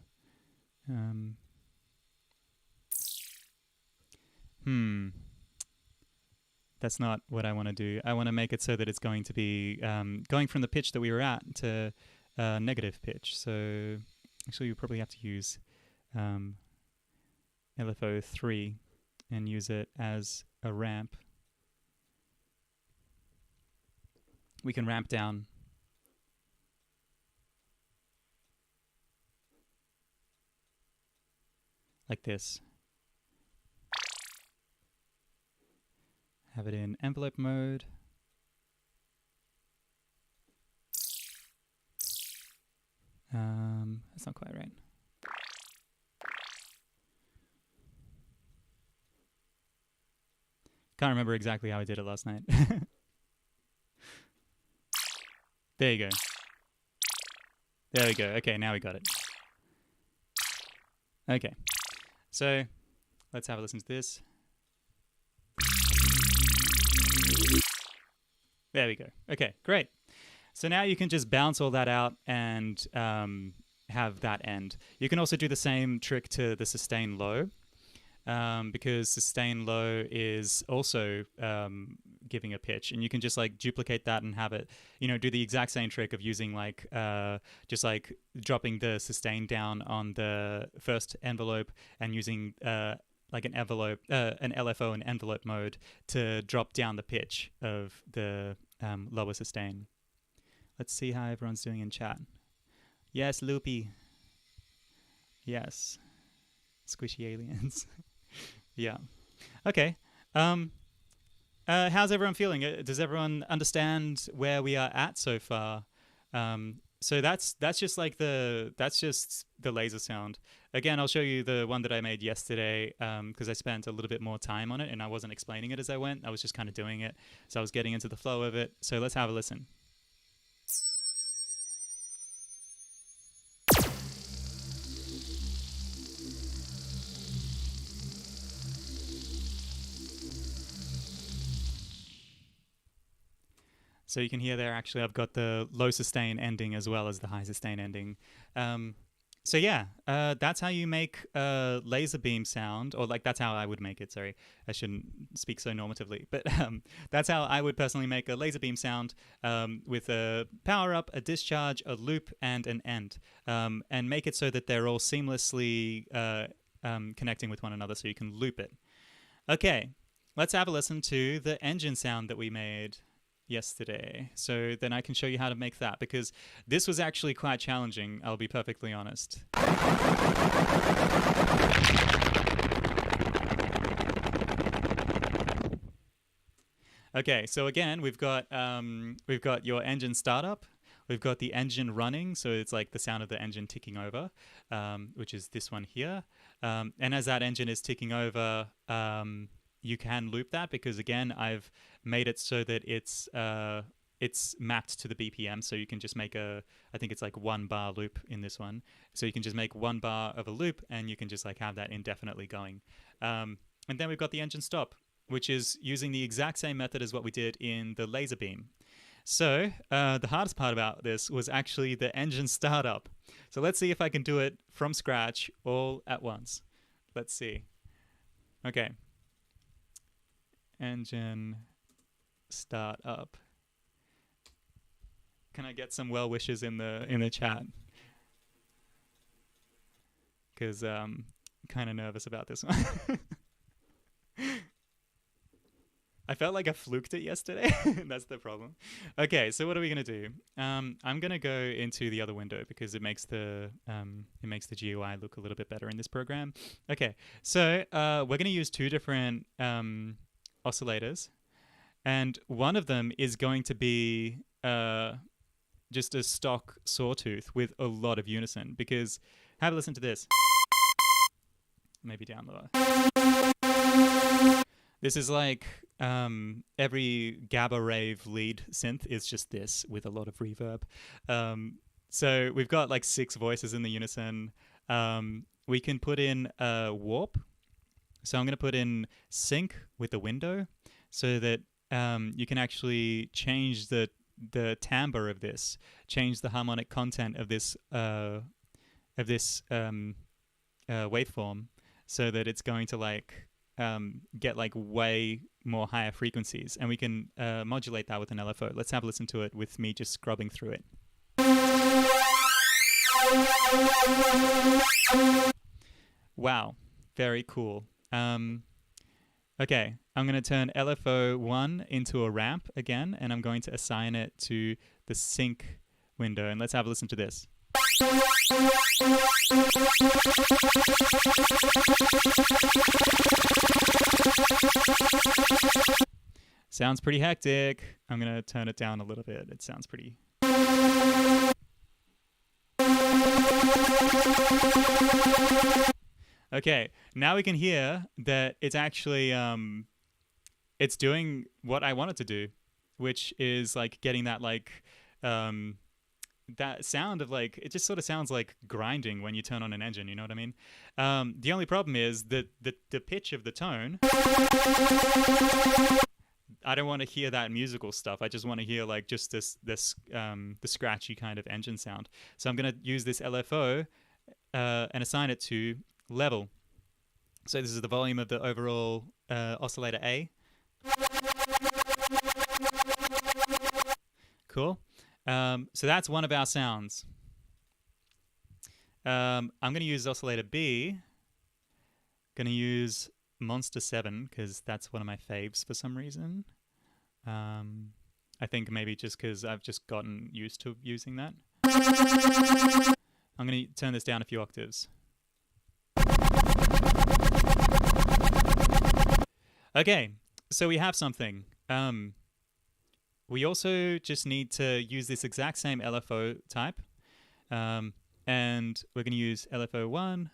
That's not what I want to do. I want to make it so that it's going to be going from the pitch that we were at to negative pitch. So actually, you probably have to use LFO 3 and use it as a ramp. We can ramp down. Like this. Have it in envelope mode. That's not quite right. Can't remember exactly how I did it last night. There you go. There we go. Okay, now we got it. Okay. So, let's have a listen to this. There we go. Okay, great. So now you can just bounce all that out and have that end. You can also do the same trick to the sustain low, because sustain low is also giving a pitch, and you can just like duplicate that and have it, do the exact same trick of using like just like dropping the sustain down on the first envelope and using like an envelope, an LFO in envelope mode to drop down the pitch of the lower sustain. Let's see how everyone's doing in chat. Yes, Loopy. Yes. Squishy aliens. Yeah. Okay. How's everyone feeling? Does everyone understand where we are at so far? So that's just like the laser sound. Again, I'll show you the one that I made yesterday because I spent a little bit more time on it and I wasn't explaining it as I went. I was just kind of doing it. So I was getting into the flow of it. So let's have a listen. So you can hear there, actually, I've got the low sustain ending as well as the high sustain ending. So yeah, that's how you make a laser beam sound, or like that's how I would make it. Sorry, I shouldn't speak so normatively, but that's how I would personally make a laser beam sound, with a power up, a discharge, a loop, and an end, and make it so that they're all seamlessly connecting with one another, so you can loop it. Okay, let's have a listen to the engine sound that we made yesterday. So then I can show you how to make that, because this was actually quite challenging, I'll be perfectly honest. Okay, so again, we've got your engine startup. We've got the engine running, so it's like the sound of the engine ticking over, which is this one here. And as that engine is ticking over, you can loop that, because again, I've made it so that it's mapped to the BPM, so you can just make I think it's like 1 bar loop in this one. So you can just make 1 bar of a loop, and you can just like have that indefinitely going. And then we've got the engine stop, which is using the exact same method as what we did in the laser beam. So the hardest part about this was actually the engine startup. So let's see if I can do it from scratch all at once. Let's see. Okay. Engine start up. Can I get some well wishes in the chat? Because I'm kind of nervous about this one. I felt like I fluked it yesterday. That's the problem. Okay, so what are we gonna do? I'm gonna go into the other window, because it makes the GUI look a little bit better in this program. Okay, so we're gonna use 2 different oscillators, and one of them is going to be just a stock sawtooth with a lot of unison, because have a listen to this. Maybe down lower. This is like every GABA rave lead synth is just this with a lot of reverb. So we've got like 6 voices in the unison. We can put in a warp. So I'm going to put in sync with the window, so that you can actually change the timbre of this, change the harmonic content of this waveform, so that it's going to like get like way more higher frequencies, and we can modulate that with an LFO. Let's have a listen to it with me just scrubbing through it. Wow, very cool. Okay, I'm going to turn LFO 1 into a ramp again, and I'm going to assign it to the sync window, and let's have a listen to this. Sounds pretty hectic. I'm going to turn it down a little bit. It sounds pretty... Okay, now we can hear that it's actually it's doing what I want it to do, which is like getting that like that sound of like, it just sort of sounds like grinding when you turn on an engine, you know what I mean? The only problem is that the pitch of the tone, I don't want to hear that musical stuff. I just want to hear like just the scratchy kind of engine sound. So I'm going to use this LFO and assign it to level. So this is the volume of the overall oscillator A. Cool. So that's one of our sounds. I'm going to use oscillator B. Going to use Monster 7, because that's one of my faves for some reason. I think maybe just because I've just gotten used to using that. I'm going to turn this down a few octaves. Okay, so we have something. We also just need to use this exact same LFO type. And we're going to use LFO 1.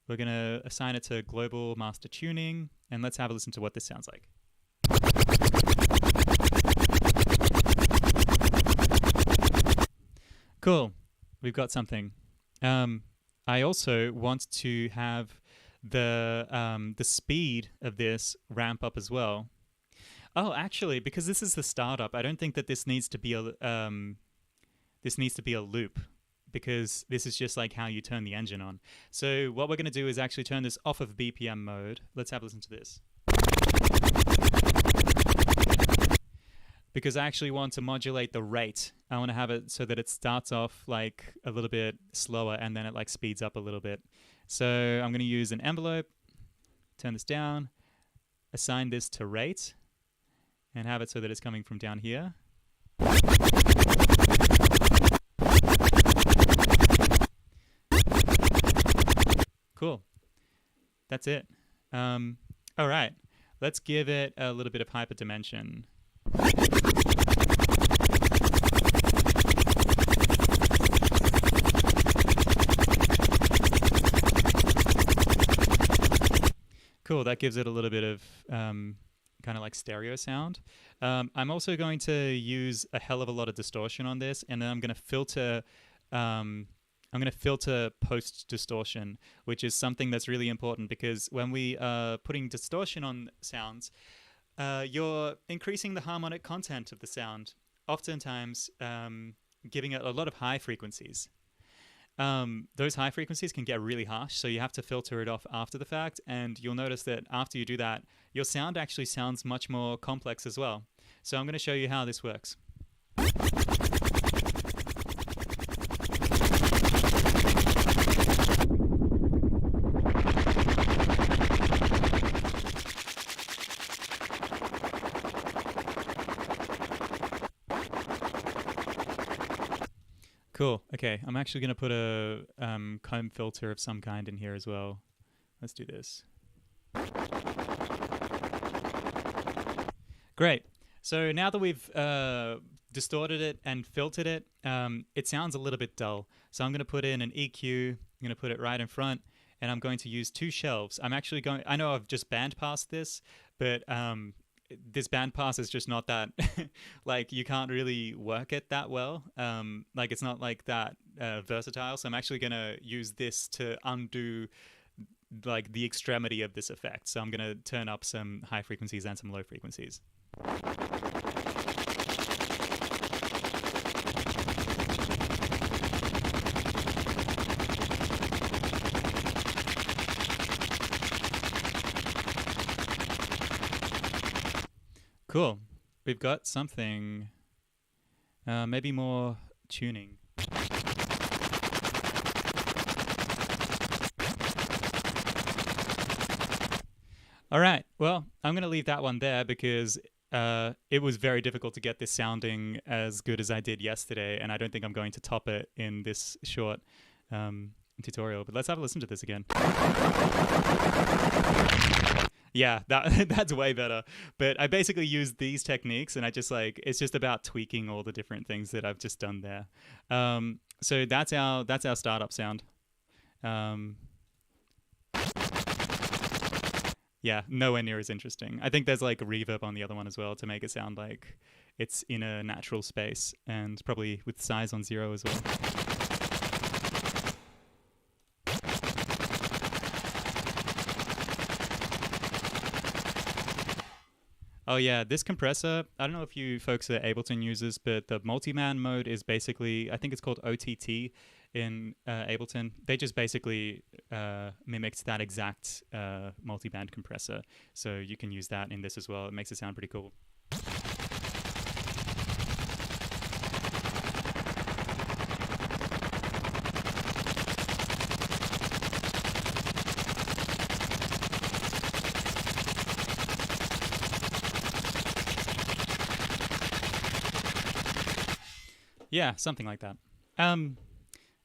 We're going to assign it to global master tuning. And let's have a listen to what this sounds like. Cool. We've got something. I also want to have the speed of this ramp up as well. Oh, actually, because this is the startup, I don't think that this needs to be a loop, because this is just like how you turn the engine on. So what we're going to do is actually turn this off of BPM mode. Let's have a listen to this. Because I actually want to modulate the rate. I want to have it so that it starts off like a little bit slower and then it like speeds up a little bit. So I'm going to use an envelope, turn this down, assign this to rate, and have it so that it's coming from down here. Cool. That's it. All right. Let's give it a little bit of hyperdimension. Cool. That gives it a little bit of kind of like stereo sound. I'm also going to use a hell of a lot of distortion on this, and then I'm going to filter post distortion, which is something that's really important, because when we are putting distortion on sounds, you're increasing the harmonic content of the sound, oftentimes giving it a lot of high frequencies. Those high frequencies can get really harsh, so you have to filter it off after the fact, and you'll notice that after you do that, your sound actually sounds much more complex as well. So I'm going to show you how this works. Cool. Okay, I'm actually going to put a comb filter of some kind in here as well. Let's do this. Great. So now that we've distorted it and filtered it, it sounds a little bit dull. So I'm going to put in an EQ. I'm going to put it right in front, and I'm going to use two shelves. I know I've just bandpassed this, but this bandpass is just not that like, you can't really work it that well. Like, it's not like that versatile. So I'm actually going to use this to undo like the extremity of this effect. So I'm going to turn up some high frequencies and some low frequencies. Cool. We've got something, maybe more tuning. All right. Well, I'm going to leave that one there, because it was very difficult to get this sounding as good as I did yesterday, and I don't think I'm going to top it in this short tutorial. But let's have a listen to this again. Yeah, that's way better. But I basically used these techniques, and I just it's just about tweaking all the different things that I've just done there. So that's our startup sound. Yeah, nowhere near as interesting. I think there's like a reverb on the other one as well to make it sound like it's in a natural space, and probably with size on 0 as well. Oh yeah, this compressor, I don't know if you folks are Ableton users, but the multi-man mode is basically, I think it's called OTT in Ableton. They just basically mimicked that exact multi-band compressor. So you can use that in this as well. It makes it sound pretty cool. Yeah, something like that.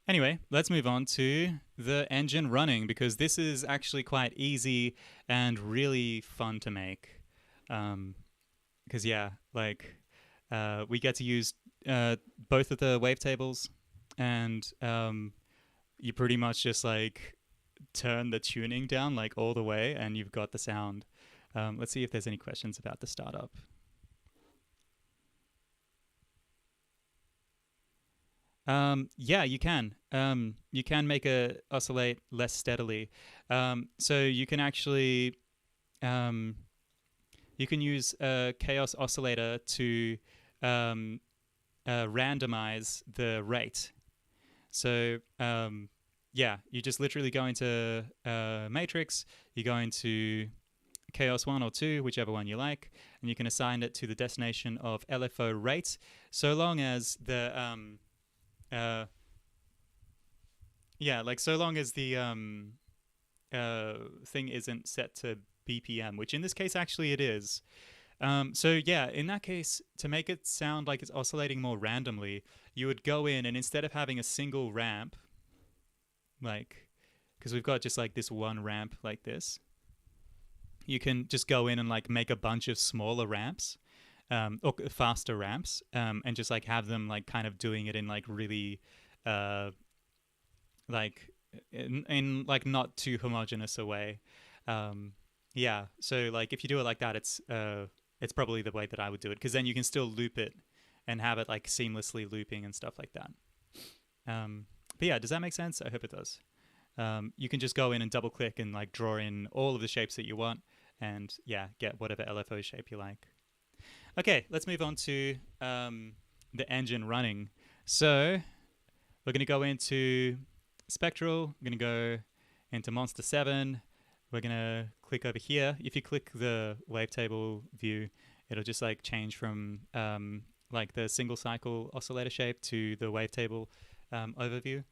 Anyway, let's move on to the engine running, because this is actually quite easy and really fun to make. Because yeah, like we get to use both of the wavetables, and you pretty much just like turn the tuning down like all the way, and you've got the sound. Let's see if there's any questions about the startup. Yeah, you can. You can make it oscillate less steadily. So you can actually you can use a chaos oscillator to randomize the rate. So yeah, you just literally go into matrix, you go into chaos 1 or 2, whichever one you like, and you can assign it to the destination of LFO rate, so long as the so long as the thing isn't set to BPM, which in this case actually it is. So yeah, in that case, to make it sound like it's oscillating more randomly, you would go in and instead of having a single ramp, like, because we've got just like this one ramp like this, you can just go in and like make a bunch of smaller ramps, or faster ramps, and just like have them like kind of doing it in like really, like in like not too homogeneous a way. Yeah, so like if you do it like that, it's probably the way that I would do it, because then you can still loop it and have it like seamlessly looping and stuff like that. But yeah, does that make sense? I hope it does. You can just go in and double click and like draw in all of the shapes that you want, and yeah, get whatever LFO shape you like. Okay, let's move on to the engine running. So we're going to go into Spectral, we're going to go into Monster 7, we're going to click over here. If you click the wavetable view, it'll just like change from like the single cycle oscillator shape to the wavetable overview.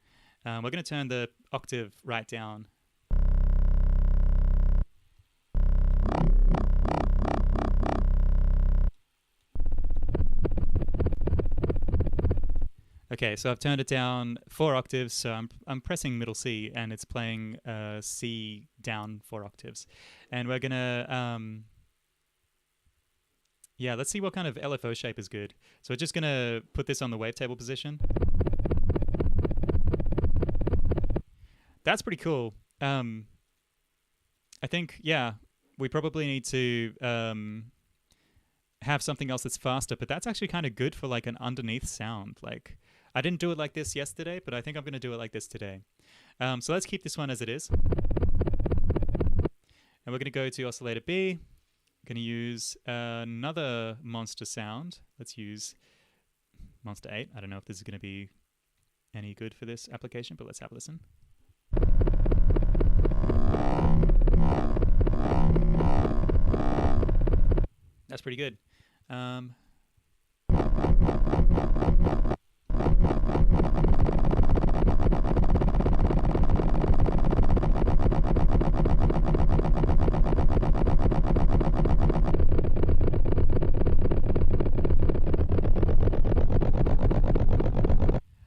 We're going to turn the octave right down. Okay, so I've turned it down 4 octaves, so I'm pressing middle C, and it's playing C down 4 octaves. And we're gonna, yeah, let's see what kind of LFO shape is good. So we're just gonna put this on the wavetable position. That's pretty cool. I think, yeah, we probably need to have something else that's faster, but that's actually kind of good for like an underneath sound. Like, I didn't do it like this yesterday, but I think I'm going to do it like this today. So let's keep this one as it is. And we're going to go to Oscillator B. We're going to use another monster sound. Let's use Monster 8. I don't know if this is going to be any good for this application, but let's have a listen. That's pretty good.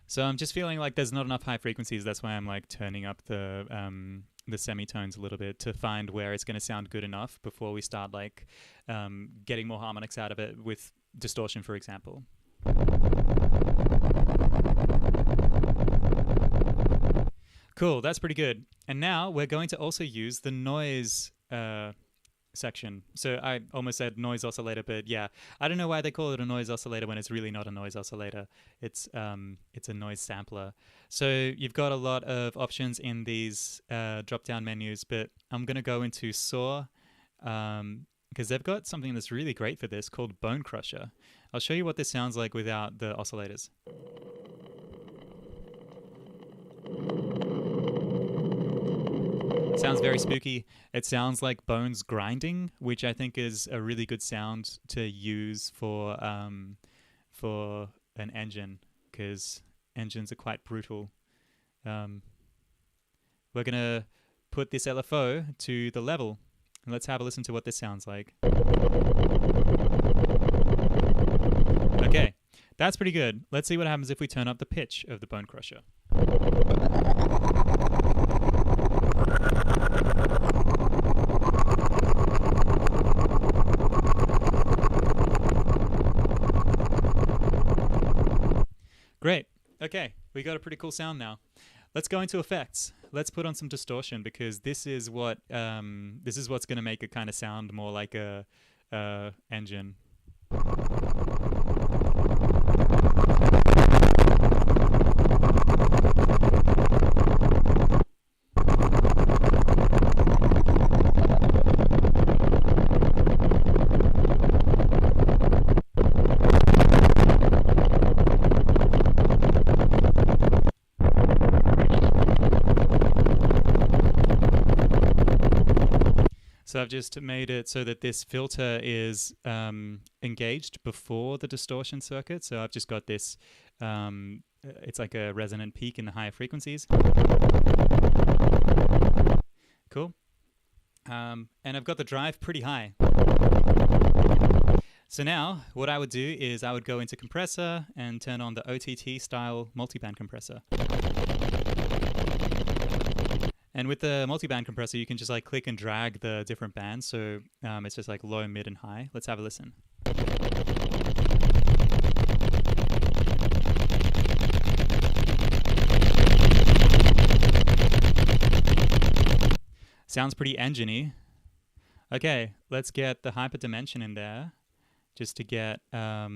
So I'm just feeling like there's not enough high frequencies. That's why I'm like turning up the semitones a little bit to find where it's going to sound good enough before we start like getting more harmonics out of it with distortion, for example. Cool, that's pretty good. And now we're going to also use the noise section. So I almost said noise oscillator, but yeah, I don't know why they call it a noise oscillator when it's really not a noise oscillator. It's a noise sampler. So you've got a lot of options in these drop-down menus, but I'm going to go into Saw because they've got something that's really great for this called Bone Crusher. I'll show you what this sounds like without the oscillators. It sounds very spooky. It sounds like bones grinding, which I think is a really good sound to use for an engine, because engines are quite brutal. We're going to put this LFO to the level, and let's have a listen to what this sounds like. Okay, that's pretty good. Let's see what happens if we turn up the pitch of the Bone Crusher. Great. Okay, we got a pretty cool sound now. Let's go into effects. Let's put on some distortion, because this is what's going to make it kind of sound more like a engine. So I've just made it so that this filter is engaged before the distortion circuit. So I've just got this, it's like a resonant peak in the higher frequencies. Cool. And I've got the drive pretty high. So now what I would do is I would go into Compressor and turn on the OTT style multiband compressor. And with the multiband compressor, you can just like click and drag the different bands. So it's just like low, mid, and high. Let's have a listen. Sounds pretty engine-y. Okay, let's get the hyperdimension in there just to get a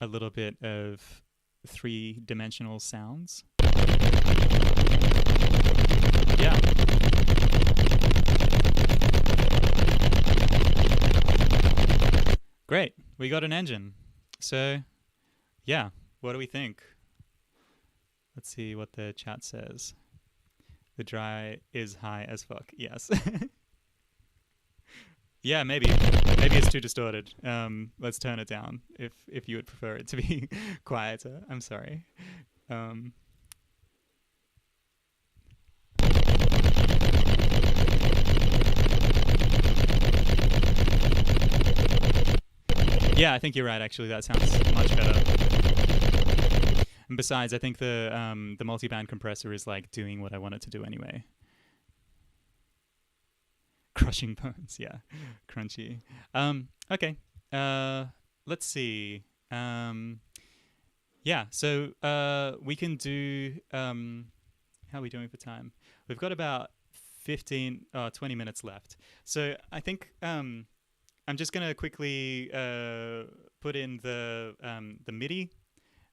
little bit of three-dimensional sounds. Yeah. Great, we got an engine. So, yeah, what do we think? Let's see what the chat says. The dry is high as fuck. Yes. Yeah, maybe it's too distorted. Let's turn it down if you would prefer it to be quieter. I'm sorry. Yeah, I think you're right. Actually, that sounds much better. And besides, I think the multiband compressor is like doing what I want it to do anyway. Crushing bones, yeah, crunchy. Okay, let's see. Yeah, so we can do. How are we doing for time? We've got about 20 minutes left. So I think I'm just gonna quickly put in the MIDI,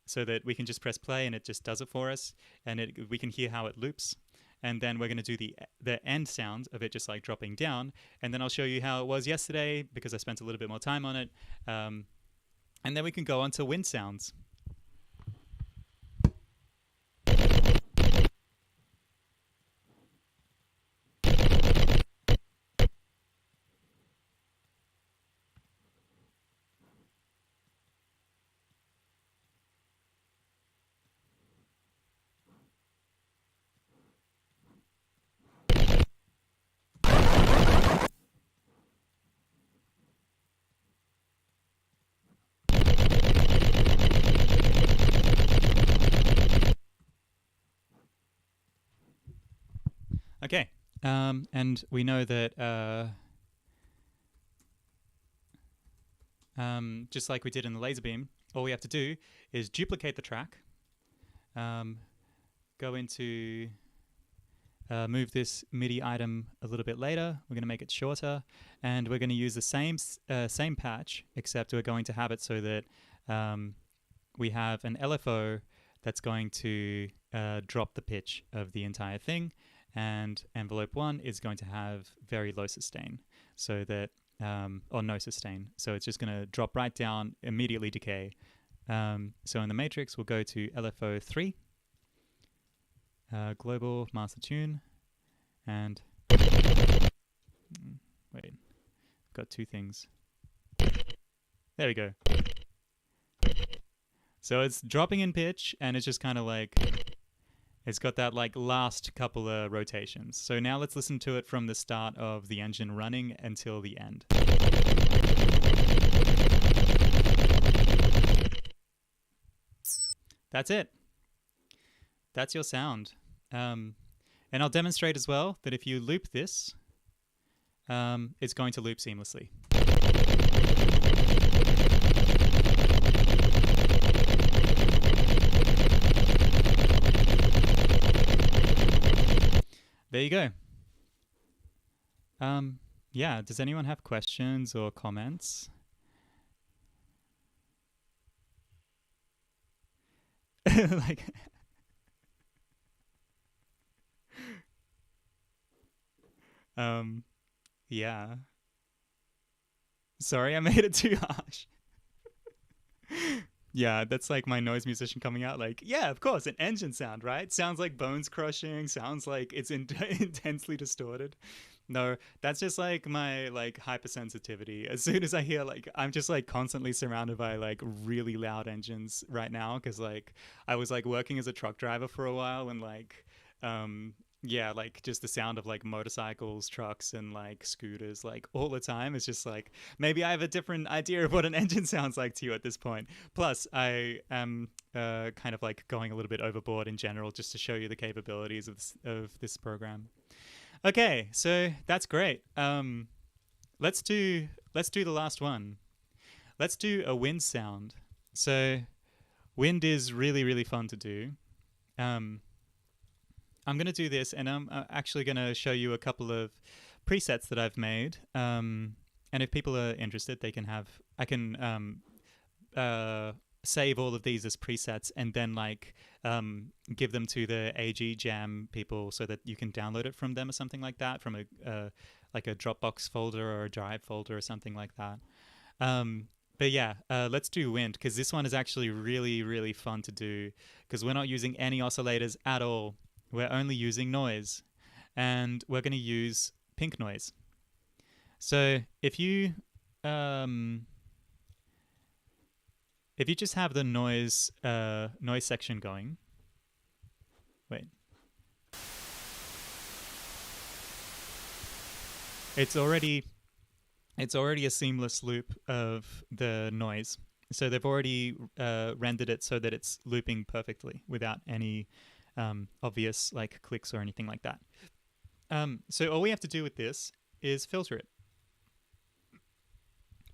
so that we can just press play and it just does it for us, and we can hear how it loops. And then we're going to do the end sound of it just like dropping down. And then I'll show you how it was yesterday because I spent a little bit more time on it. And then we can go on to wind sounds. Okay, and we know that just like we did in the laser beam, all we have to do is duplicate the track, go into move this MIDI item a little bit later. We're going to make it shorter, and we're going to use the same patch, except we're going to have it so that we have an LFO that's going to drop the pitch of the entire thing. And envelope 1 is going to have very low sustain, so that, or no sustain. So it's just going to drop right down, immediately decay. So in the matrix, we'll go to LFO 3, global master tune, and wait, got two things. There we go. So it's dropping in pitch, and it's just kind of like, it's got that like last couple of rotations. So now let's listen to it from the start of the engine running until the end. That's it. That's your sound. And I'll demonstrate as well that if you loop this, it's going to loop seamlessly. There you go. Yeah, does anyone have questions or comments? Like yeah. Sorry, I made it too harsh. Yeah, that's like my noise musician coming out like, yeah, of course, an engine sound, right? Sounds like bones crushing, sounds like it's intensely distorted. No, that's just like my like hypersensitivity. As soon as I hear like I'm just like constantly surrounded by like really loud engines right now because like I was like working as a truck driver for a while and like yeah, like just the sound of like motorcycles, trucks and like scooters like all the time is just like maybe I have a different idea of what an engine sounds like to you at this point. Plus I am kind of like going a little bit overboard in general just to show you the capabilities of this program. Okay, so that's great. Let's do the last one. Let's do a wind sound. So wind is really fun to do. Um, I'm gonna do this, and I'm actually gonna show you a couple of presets that I've made. And if people are interested, they can have. I can uh, save all of these as presets and then like give them to the AG Jam people so that you can download it from them or something like that from a like a Dropbox folder or a Drive folder or something like that. Um, but yeah, let's do wind because this one is actually really fun to do because we're not using any oscillators at all. We're only using noise, and we're going to use pink noise. So um, if you just have the noise noise section going, wait, it's already a seamless loop of the noise. So they've already rendered it so that it's looping perfectly without any obvious like clicks or anything like that. So all we have to do with this is filter it.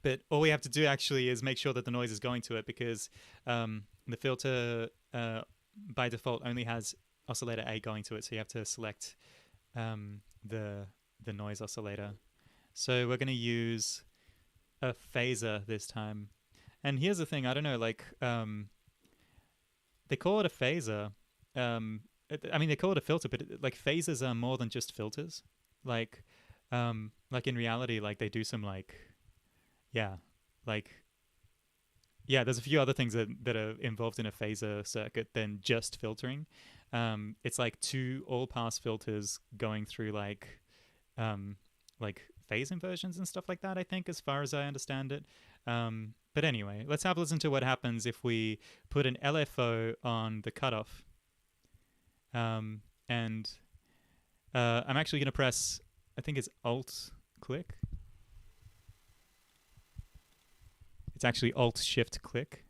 But all we have to do actually is make sure that the noise is going to it because the filter by default only has oscillator A going to it. So you have to select the noise oscillator. So we're going to use a phaser this time. And here's the thing, I don't know, like they call it a phaser. I mean, they call it a filter, but like phasers are more than just filters. Like in reality, like they do some like, yeah, like, yeah, there's a few other things that are involved in a phaser circuit than just filtering. It's like two all-pass filters going through like phase inversions and stuff like that, I think, as far as I understand it. But anyway, let's have a listen to what happens if we put an LFO on the cutoff. And I'm actually going to press, I think it's Alt-click. It's actually Alt-Shift-click.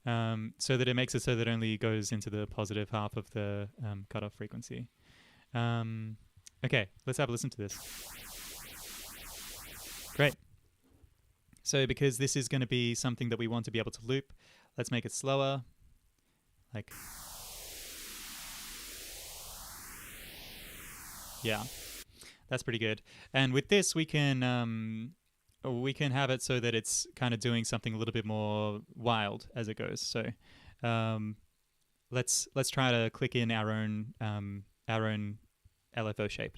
So that it makes it so that it only goes into the positive half of the cutoff frequency. Okay, let's have a listen to this. Great. So because this is going to be something that we want to be able to loop, let's make it slower. Like, yeah, that's pretty good. And with this, we can have it so that it's kind of doing something a little bit more wild as it goes. So let's try to click in our own LFO shape.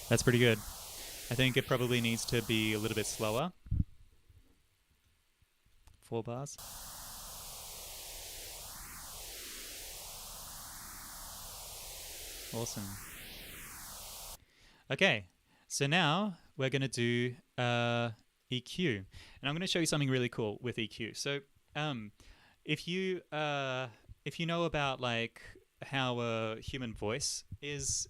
That's pretty good. I think it probably needs to be a little bit slower. 4 bars. Awesome. Okay, so now we're going to do EQ. And I'm going to show you something really cool with EQ. So if you know about like how a human voice is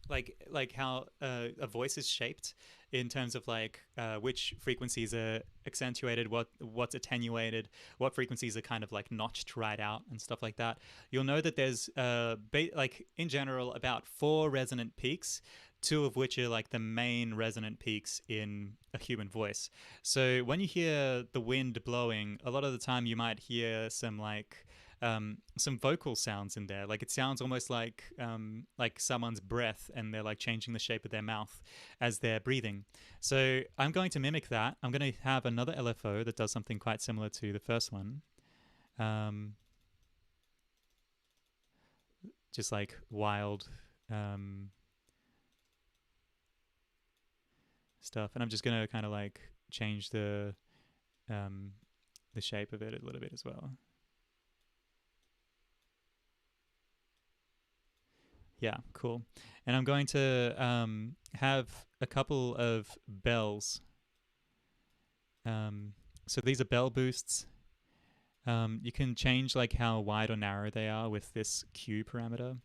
like how a voice is shaped in terms of like which frequencies are accentuated, what's attenuated, what frequencies are kind of like notched right out and stuff like that. You'll know that there's like in general about 4 resonant peaks, 2 of which are like the main resonant peaks in a human voice. So when you hear the wind blowing, a lot of the time you might hear some like some vocal sounds in there. Like it sounds almost like someone's breath, and they're like changing the shape of their mouth as they're breathing. So I'm going to mimic that. I'm going to have another LFO that does something quite similar to the first one. Just like wild stuff, and I'm just gonna kind of like change the shape of it a little bit as well. Yeah, cool. And I'm going to have a couple of bells. So these are bell boosts. You can change like how wide or narrow they are with this Q parameter.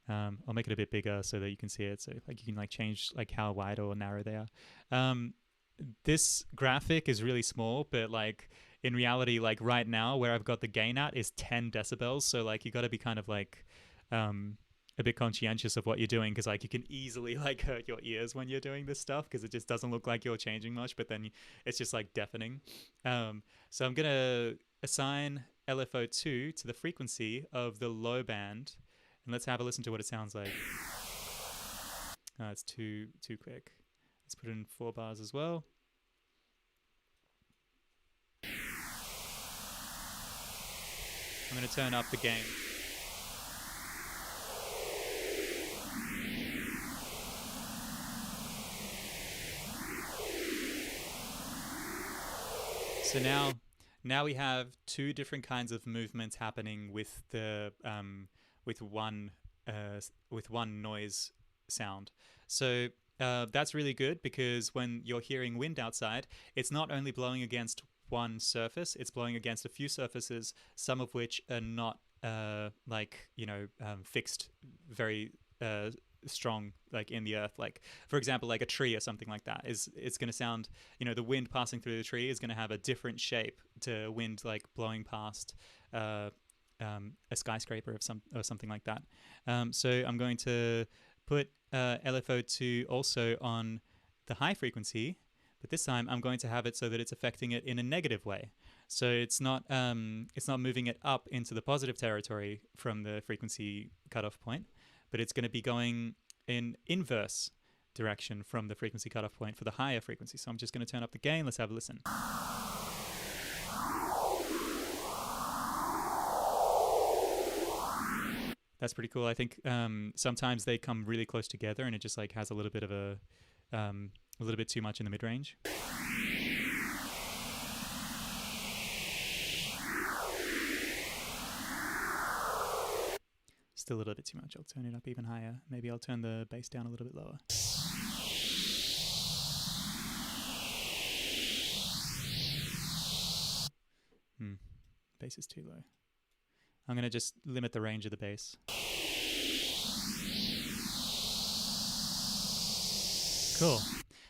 I'll make it a bit bigger so that you can see it. So like you can like change like how wide or narrow they are. This graphic is really small, but like in reality, like right now where I've got the gain at is 10 decibels. So like you got to be kind of like a bit conscientious of what you're doing, because like you can easily like hurt your ears when you're doing this stuff, because it just doesn't look like you're changing much, but then it's just like deafening. So I'm gonna assign LFO2 to the frequency of the low band, and let's have a listen to what it sounds like. Oh, it's too quick. Let's put in 4 bars as well. I'm going to turn up the gain. So now we have 2 different kinds of movements happening with the with one noise sound. So that's really good, because when you're hearing wind outside, it's not only blowing against one surface, it's blowing against a few surfaces, some of which are not fixed very strong like in the earth. Like for example, like a tree or something like that it's going to sound, the wind passing through the tree is going to have a different shape to wind like blowing past a skyscraper or something like that. So I'm going to put LFO2 also on the high frequency, but this time I'm going to have it so that it's affecting it in a negative way. So it's not moving it up into the positive territory from the frequency cutoff point, but it's going to be going in inverse direction from the frequency cutoff point for the higher frequency. So I'm just going to turn up the gain. Let's have a listen. That's pretty cool. I think sometimes they come really close together, and it just like has a little bit of a little bit too much in the mid-range. Still a little bit too much. I'll turn it up even higher. Maybe I'll turn the bass down a little bit lower. Bass is too low. I'm going to just limit the range of the bass. Cool.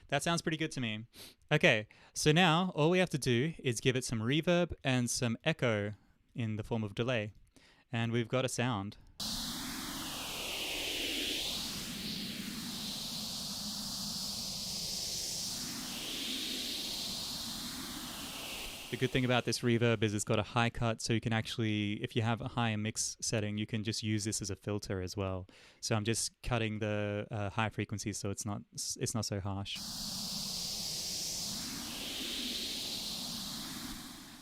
That sounds pretty good to me. Okay, so now all we have to do is give it some reverb and some echo in the form of delay, and we've got a sound. The good thing about this reverb is it's got a high cut, so you can actually, if you have a higher mix setting, you can just use this as a filter as well. So I'm just cutting the high frequencies so it's not so harsh.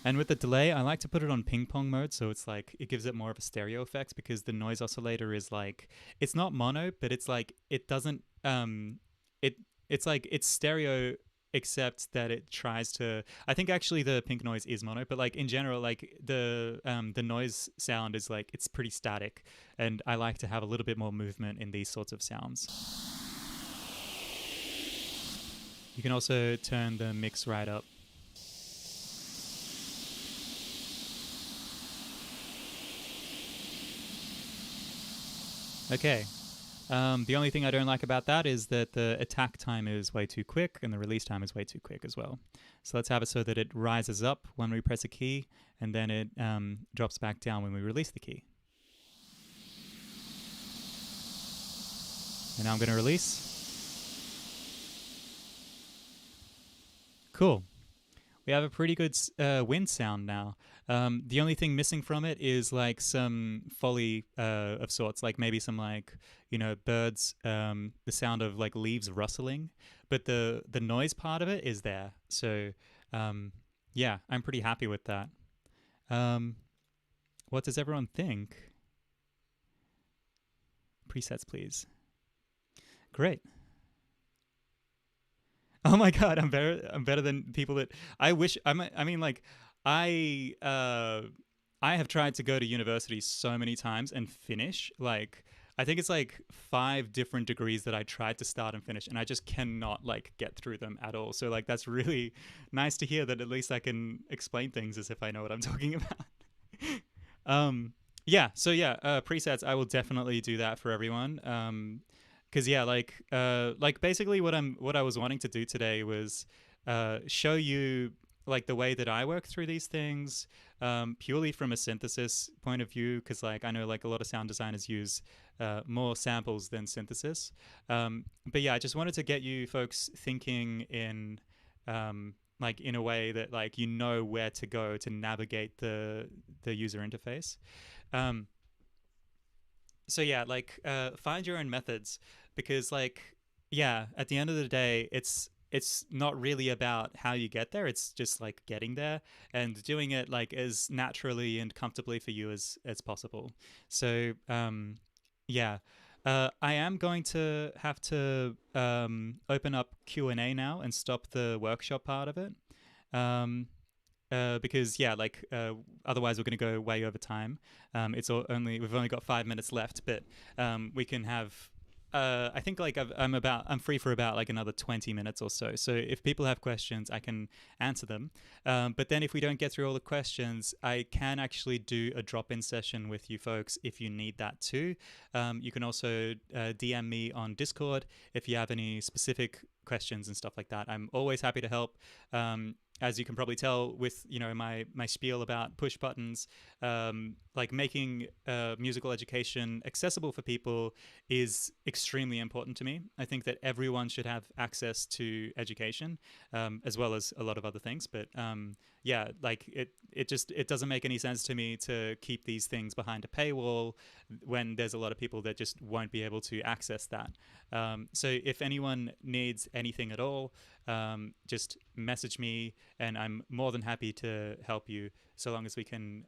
And with the delay, I like to put it on ping pong mode, so it's like it gives it more of a stereo effect, because the noise oscillator is like, it's not mono, but it's like it doesn't it's like it's stereo, except that it tries to, I think actually the pink noise is mono, but like in general, like the noise sound is like, it's pretty static, and I like to have a little bit more movement in these sorts of sounds. You can also turn the mix right up. Okay. The only thing I don't like about that is that the attack time is way too quick and the release time is way too quick as well. So let's have it so that it rises up when we press a key, and then it drops back down when we release the key. And now I'm going to release. Cool. We have a pretty good wind sound now. The only thing missing from it is like some foley of sorts, like maybe some like birds, the sound of like leaves rustling, but the noise part of it is there. So yeah, I'm pretty happy with that. Um, what does everyone think? Presets, please. Great. Oh my god, I'm better. I'm better than people that I wish. I mean, like, I uh, I have tried to go to university so many times and finish. Like, I think it's like 5 different degrees that I tried to start and finish, and I just cannot like get through them at all. So like, that's really nice to hear that at least I can explain things as if I know what I'm talking about. um, yeah. So yeah, presets. I will definitely do that for everyone. Because yeah, like basically what I was wanting to do today was show you like the way that I work through these things, purely from a synthesis point of view. Because like I know like a lot of sound designers use more samples than synthesis. But yeah, I just wanted to get you folks thinking in like in a way that like where to go to navigate the user interface. Um, so yeah, like find your own methods, because like yeah, at the end of the day, it's not really about how you get there. It's just like getting there and doing it like as naturally and comfortably for you as possible. So yeah. I am going to have to open up Q&A now and stop the workshop part of it. Um, because yeah, like otherwise we're going to go way over time. We've only got 5 minutes left, but we can have. I think like I'm free for about like another 20 minutes or so. So if people have questions, I can answer them. But then if we don't get through all the questions, I can actually do a drop-in session with you folks if you need that too. You can also DM me on Discord if you have any specific questions and stuff like that. I'm always happy to help. As you can probably tell with my spiel about push buttons, like making musical education accessible for people is extremely important to me. I think that everyone should have access to education, as well as a lot of other things. But yeah, like it doesn't make any sense to me to keep these things behind a paywall when there's a lot of people that just won't be able to access that. So if anyone needs anything at all, just message me, and I'm more than happy to help you, so long as we can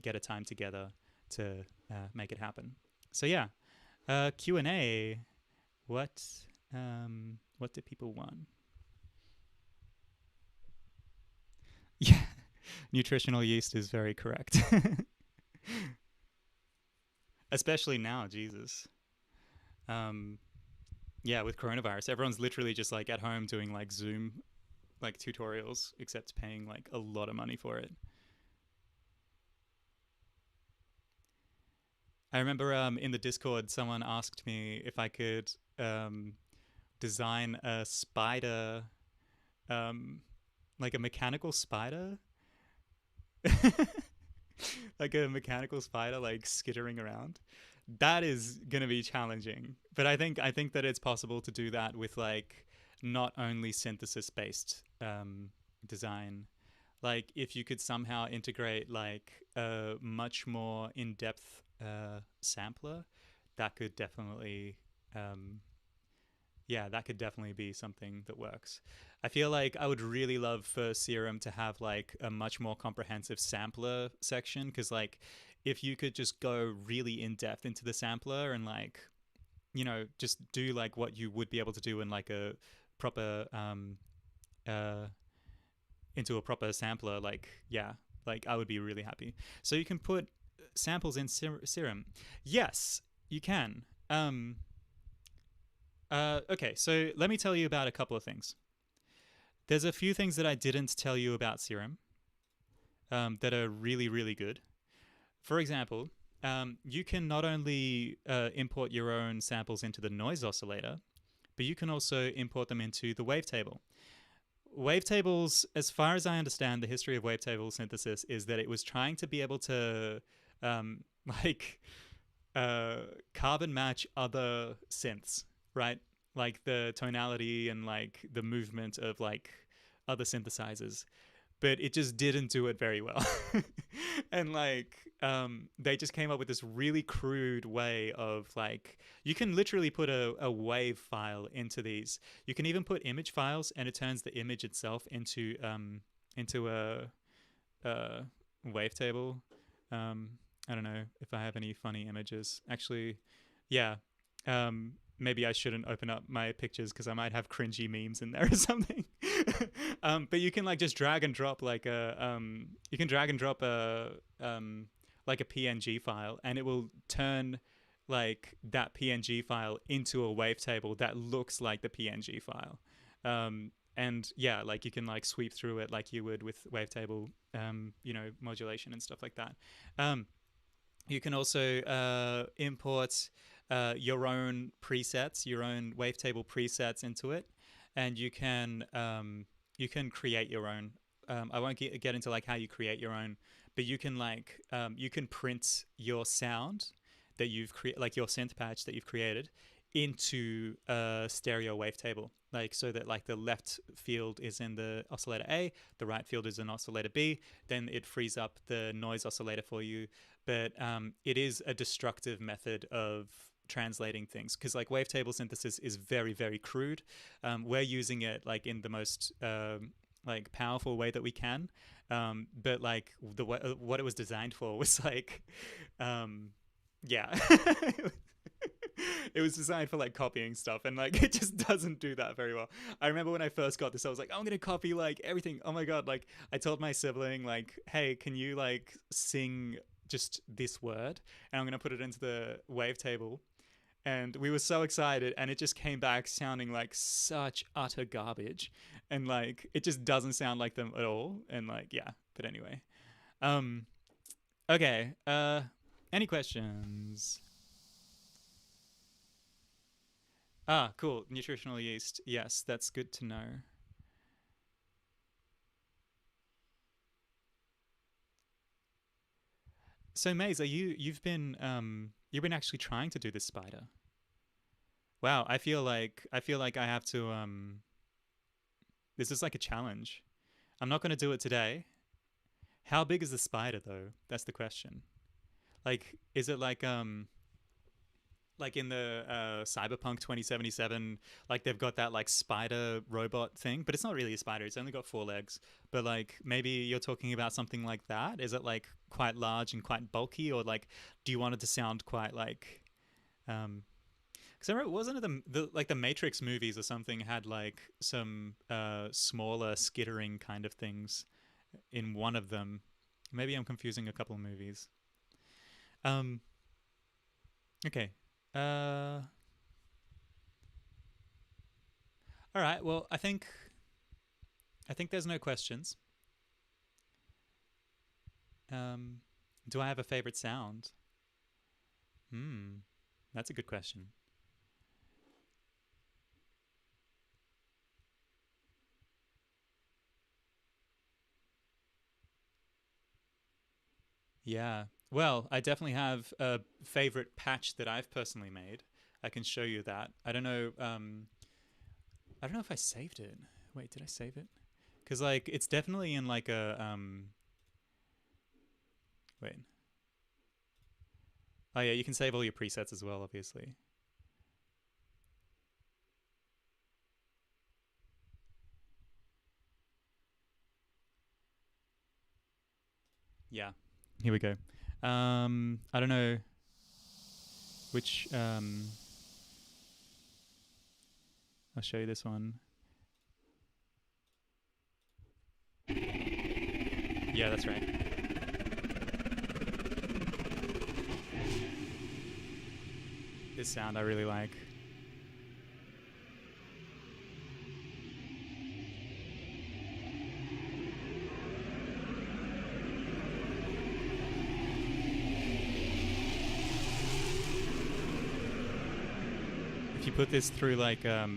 get a time together to make it happen. So yeah, Q&A. What do people want? Yeah, nutritional yeast is very correct. Especially now, Jesus. Um, yeah, with coronavirus, everyone's literally just like at home doing like Zoom like tutorials, except paying like a lot of money for it. I remember in the Discord, someone asked me if I could design a spider, um, like a mechanical spider, like a mechanical spider, like skittering around. That is gonna be challenging, but I think that it's possible to do that with like not only synthesis based design. Like if you could somehow integrate like a much more in depth sampler, that could definitely um, yeah, that could definitely be something that works. I feel like I would really love for Serum to have like a much more comprehensive sampler section, because like if you could just go really in depth into the sampler and like just do like what you would be able to do in like a proper uh into a proper sampler, like yeah, like I would be really happy. So you can put samples in Serum. Yes, you can. Okay, so let me tell you about a couple of things. There's a few things that I didn't tell you about Serum that are really, really good. For example, you can not only import your own samples into the noise oscillator, but you can also import them into the wavetable. Wavetables, as far as I understand, the history of wavetable synthesis is that it was trying to be able to um, like carbon match other synths, right? Like the tonality and like the movement of like other synthesizers. but it just didn't do it very well. And like they just came up with this really crude way of like you can literally put a wave file into these. You can even put image files, and it turns the image itself into a wavetable. I don't know if I have any funny images. Actually, yeah. Maybe I shouldn't open up my pictures because I might have cringy memes in there or something. But you can like just drag and drop like you can drag and drop like a PNG file, and it will turn like that PNG file into a wavetable that looks like the PNG file. And yeah, like you can like sweep through it like you would with wavetable, modulation and stuff like that. You can also import your own presets, your own wavetable presets into it, and you can create your own. I won't get into like how you create your own, but you can like you can print your sound that you've created, like your synth patch that you've created, into a stereo wavetable, like so that like the left field is in the oscillator A, the right field is in oscillator B. Then it frees up the noise oscillator for you. But it is a destructive method of translating things because like wavetable synthesis is very, very crude. We're using it like in the most like powerful way that we can, but like the what it was designed for was like yeah. It was designed for like copying stuff, and like it just doesn't do that very well. I remember when I first got this, I was like, I'm gonna copy like everything. Oh my god, like I told my sibling like, hey, can you like sing just this word, and I'm gonna put it into the wavetable. And we were so excited, and it just came back sounding like such utter garbage, and like it just doesn't sound like them at all. And like yeah, but anyway, okay. Any questions? Ah, cool. Nutritional yeast. Yes, that's good to know. So Maze, you've been actually trying to do this spider? Wow, I feel like I have to this is like a challenge. I'm not going to do it today. How big is the spider though? That's the question. Like is it like in the Cyberpunk 2077, like they've got that like spider robot thing, but it's not really a spider. It's only got four legs. But like maybe you're talking about something like that. Is it like quite large and quite bulky, or like do you want it to sound quite like? Because I remember, wasn't it the like the Matrix movies or something had like some smaller skittering kind of things in one of them. Maybe I'm confusing a couple of movies. Um. Okay. Uh. All right. Well, I think there's no questions. Um. Do I have a favorite sound? Hmm. That's a good question. Yeah. Well, I definitely have a favorite patch that I've personally made. I can show you that. I don't know if I saved it. Wait, did I save it? Cuz like it's definitely in like a wait. Oh yeah, you can save all your presets as well, obviously. Yeah. Here we go. I don't know which I'll show you this one. Yeah, that's right. This sound I really like. If you put this through like a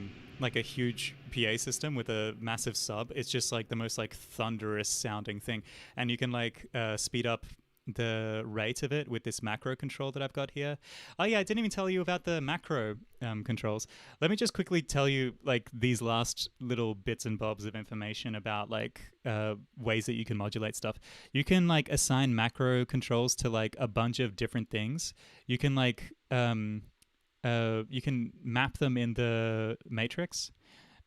huge PA system with a massive sub, it's just like the most like thunderous sounding thing. And you can like speed up the rate of it with this macro control that I've got here. Oh yeah, I didn't even tell you about the macro controls. Let me just quickly tell you like these last little bits and bobs of information about like ways that you can modulate stuff. You can like assign macro controls to like a bunch of different things. You can like you can map them in the matrix,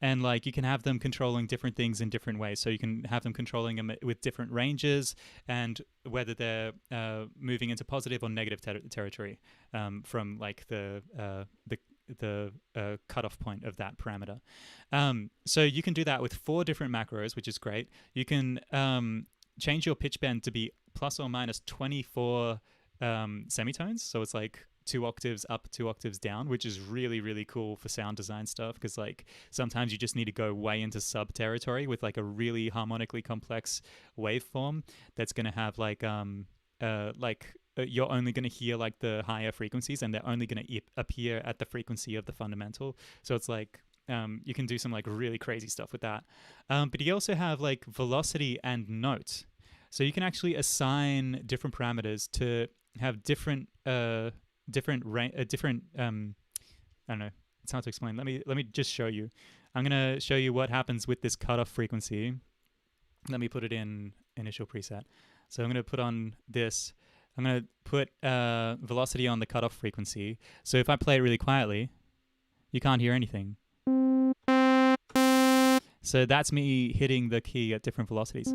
and like you can have them controlling different things in different ways. So you can have them controlling them with different ranges and whether they're moving into positive or negative territory from like the cutoff point of that parameter. So you can do that with 4 different macros, which is great. You can change your pitch bend to be plus or minus 24 semitones. So it's like 2 octaves up, 2 octaves down, which is really, really cool for sound design stuff, because like sometimes you just need to go way into sub territory with like a really harmonically complex waveform that's going to have like you're only going to hear like the higher frequencies, and they're only going to appear at the frequency of the fundamental. So it's like you can do some like really crazy stuff with that. But you also have like velocity and note. So you can actually assign different parameters to have different I don't know, it's hard to explain. Let me just show you. I'm going to show you what happens with this cutoff frequency. Let me put it in initial preset. So I'm going to put on this. I'm going to put velocity on the cutoff frequency. So if I play it really quietly, you can't hear anything. So that's me hitting the key at different velocities.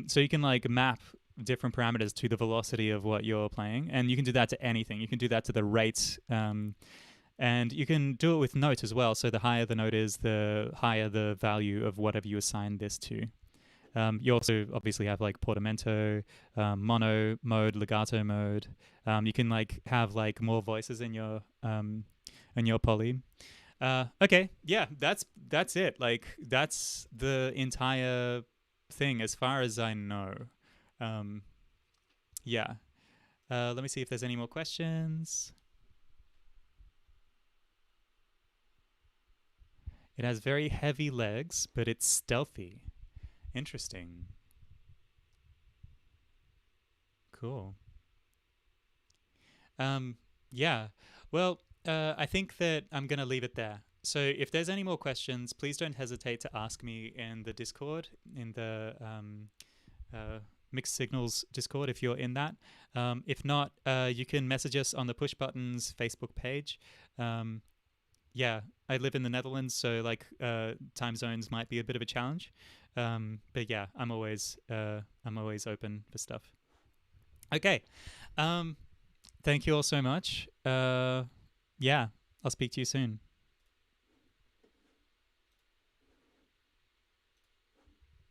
So you can like map different parameters to the velocity of what you're playing, and you can do that to anything. You can do that to the rate, and you can do it with note as well. So the higher the note is, the higher the value of whatever you assign this to. You also obviously have like portamento, mono mode, legato mode. You can like have like more voices in your poly. Okay, yeah, that's it. Like that's the entire thing as far as I know. Yeah. Let me see if there's any more questions. It has very heavy legs, but it's stealthy. Interesting. Cool. Yeah. Well, I think that I'm going to leave it there. So if there's any more questions, please don't hesitate to ask me in the Discord, in the Mixed Signals Discord if you're in that. If not, you can message us on the Push Buttons Facebook page. Yeah, I live in the Netherlands, so like time zones might be a bit of a challenge. But yeah, I'm always open for stuff. Okay. Thank you all so much. Yeah, I'll speak to you soon.